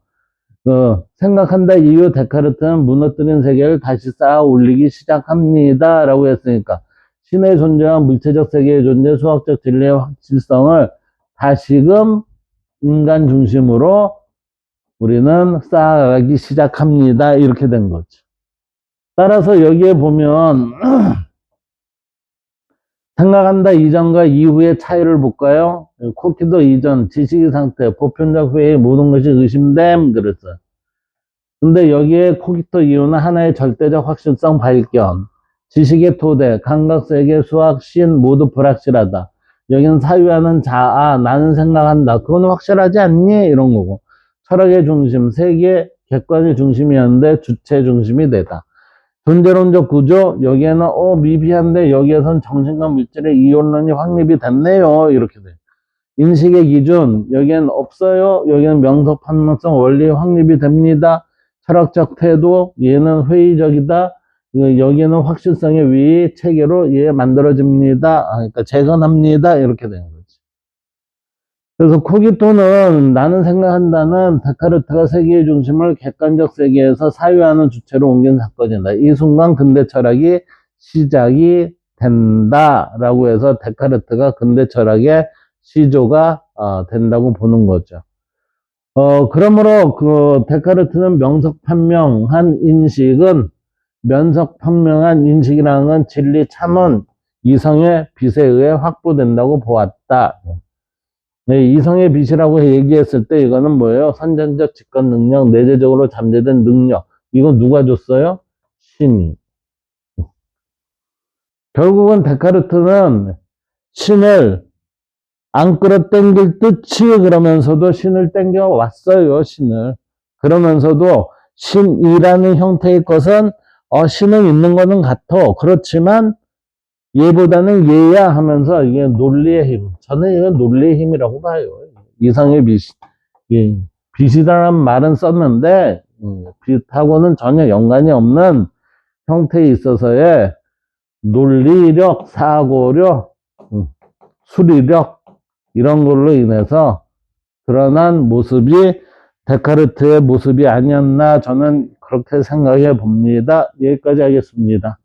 생각한다 이후 데카르트는 무너뜨린 세계를 다시 쌓아 올리기 시작합니다. 라고 했으니까 신의 존재와 물체적 세계의 존재, 수학적 진리의 확실성을 다시금 인간 중심으로 우리는 쌓아가기 시작합니다. 이렇게 된 거죠. 따라서 여기에 보면 생각한다 이전과 이후의 차이를 볼까요? 코키도 이전, 지식의 상태, 보편적 회의 모든 것이 의심됨 그랬어요. 근데 여기에 코기토 이후는 하나의 절대적 확실성 발견, 지식의 토대, 감각세계, 수학, 신 모두 불확실하다. 여기는 사유하는 자아, 나는 생각한다. 그건 확실하지 않니? 이런 거고. 철학의 중심, 세계, 객관의 중심이었는데 주체 중심이 되다. 존재론적 구조, 여기에는 미비한데 여기에선 정신과 물질의 이론론이 확립이 됐네요. 이렇게 돼. 인식의 기준, 여기엔 없어요. 여기는 명석 판명성 원리 확립이 됩니다. 철학적 태도, 얘는 회의적이다. 여기는 확실성의 위 체계로 얘 만들어집니다. 그러니까 재건합니다. 이렇게 되는 거지. 그래서 코기토는 나는 생각한다는 데카르트가 세계의 중심을 객관적 세계에서 사유하는 주체로 옮긴 사건이다. 이 순간 근대 철학이 시작이 된다라고 해서 데카르트가 근대 철학의 시조가 된다고 보는 거죠. 그러므로 그 데카르트는 명석판명한 인식은 면석판명한 인식이라는 건 진리 참은 이성의 빛에 의해 확보된다고 보았다. 네, 이성의 빛이라고 얘기했을 때 이거는 뭐예요? 선천적 직관 능력, 내재적으로 잠재된 능력. 이건 누가 줬어요? 신이. 결국은 데카르트는 신을 안 끌어당길 듯이 그러면서도 신을 땡겨 왔어요, 신을. 그러면서도 신이라는 형태의 것은 신은 있는 거는 같아. 그렇지만 얘보다는 얘야 하면서 이게 논리의 힘. 저는 이건 논리의 힘이라고 봐요. 이성의 빛. 예. 빛이라는 말은 썼는데 빛하고는 전혀 연관이 없는 형태에 있어서의 논리력, 사고력, 수리력 이런 걸로 인해서 드러난 모습이 데카르트의 모습이 아니었나 저는 그렇게 생각해 봅니다. 여기까지 하겠습니다.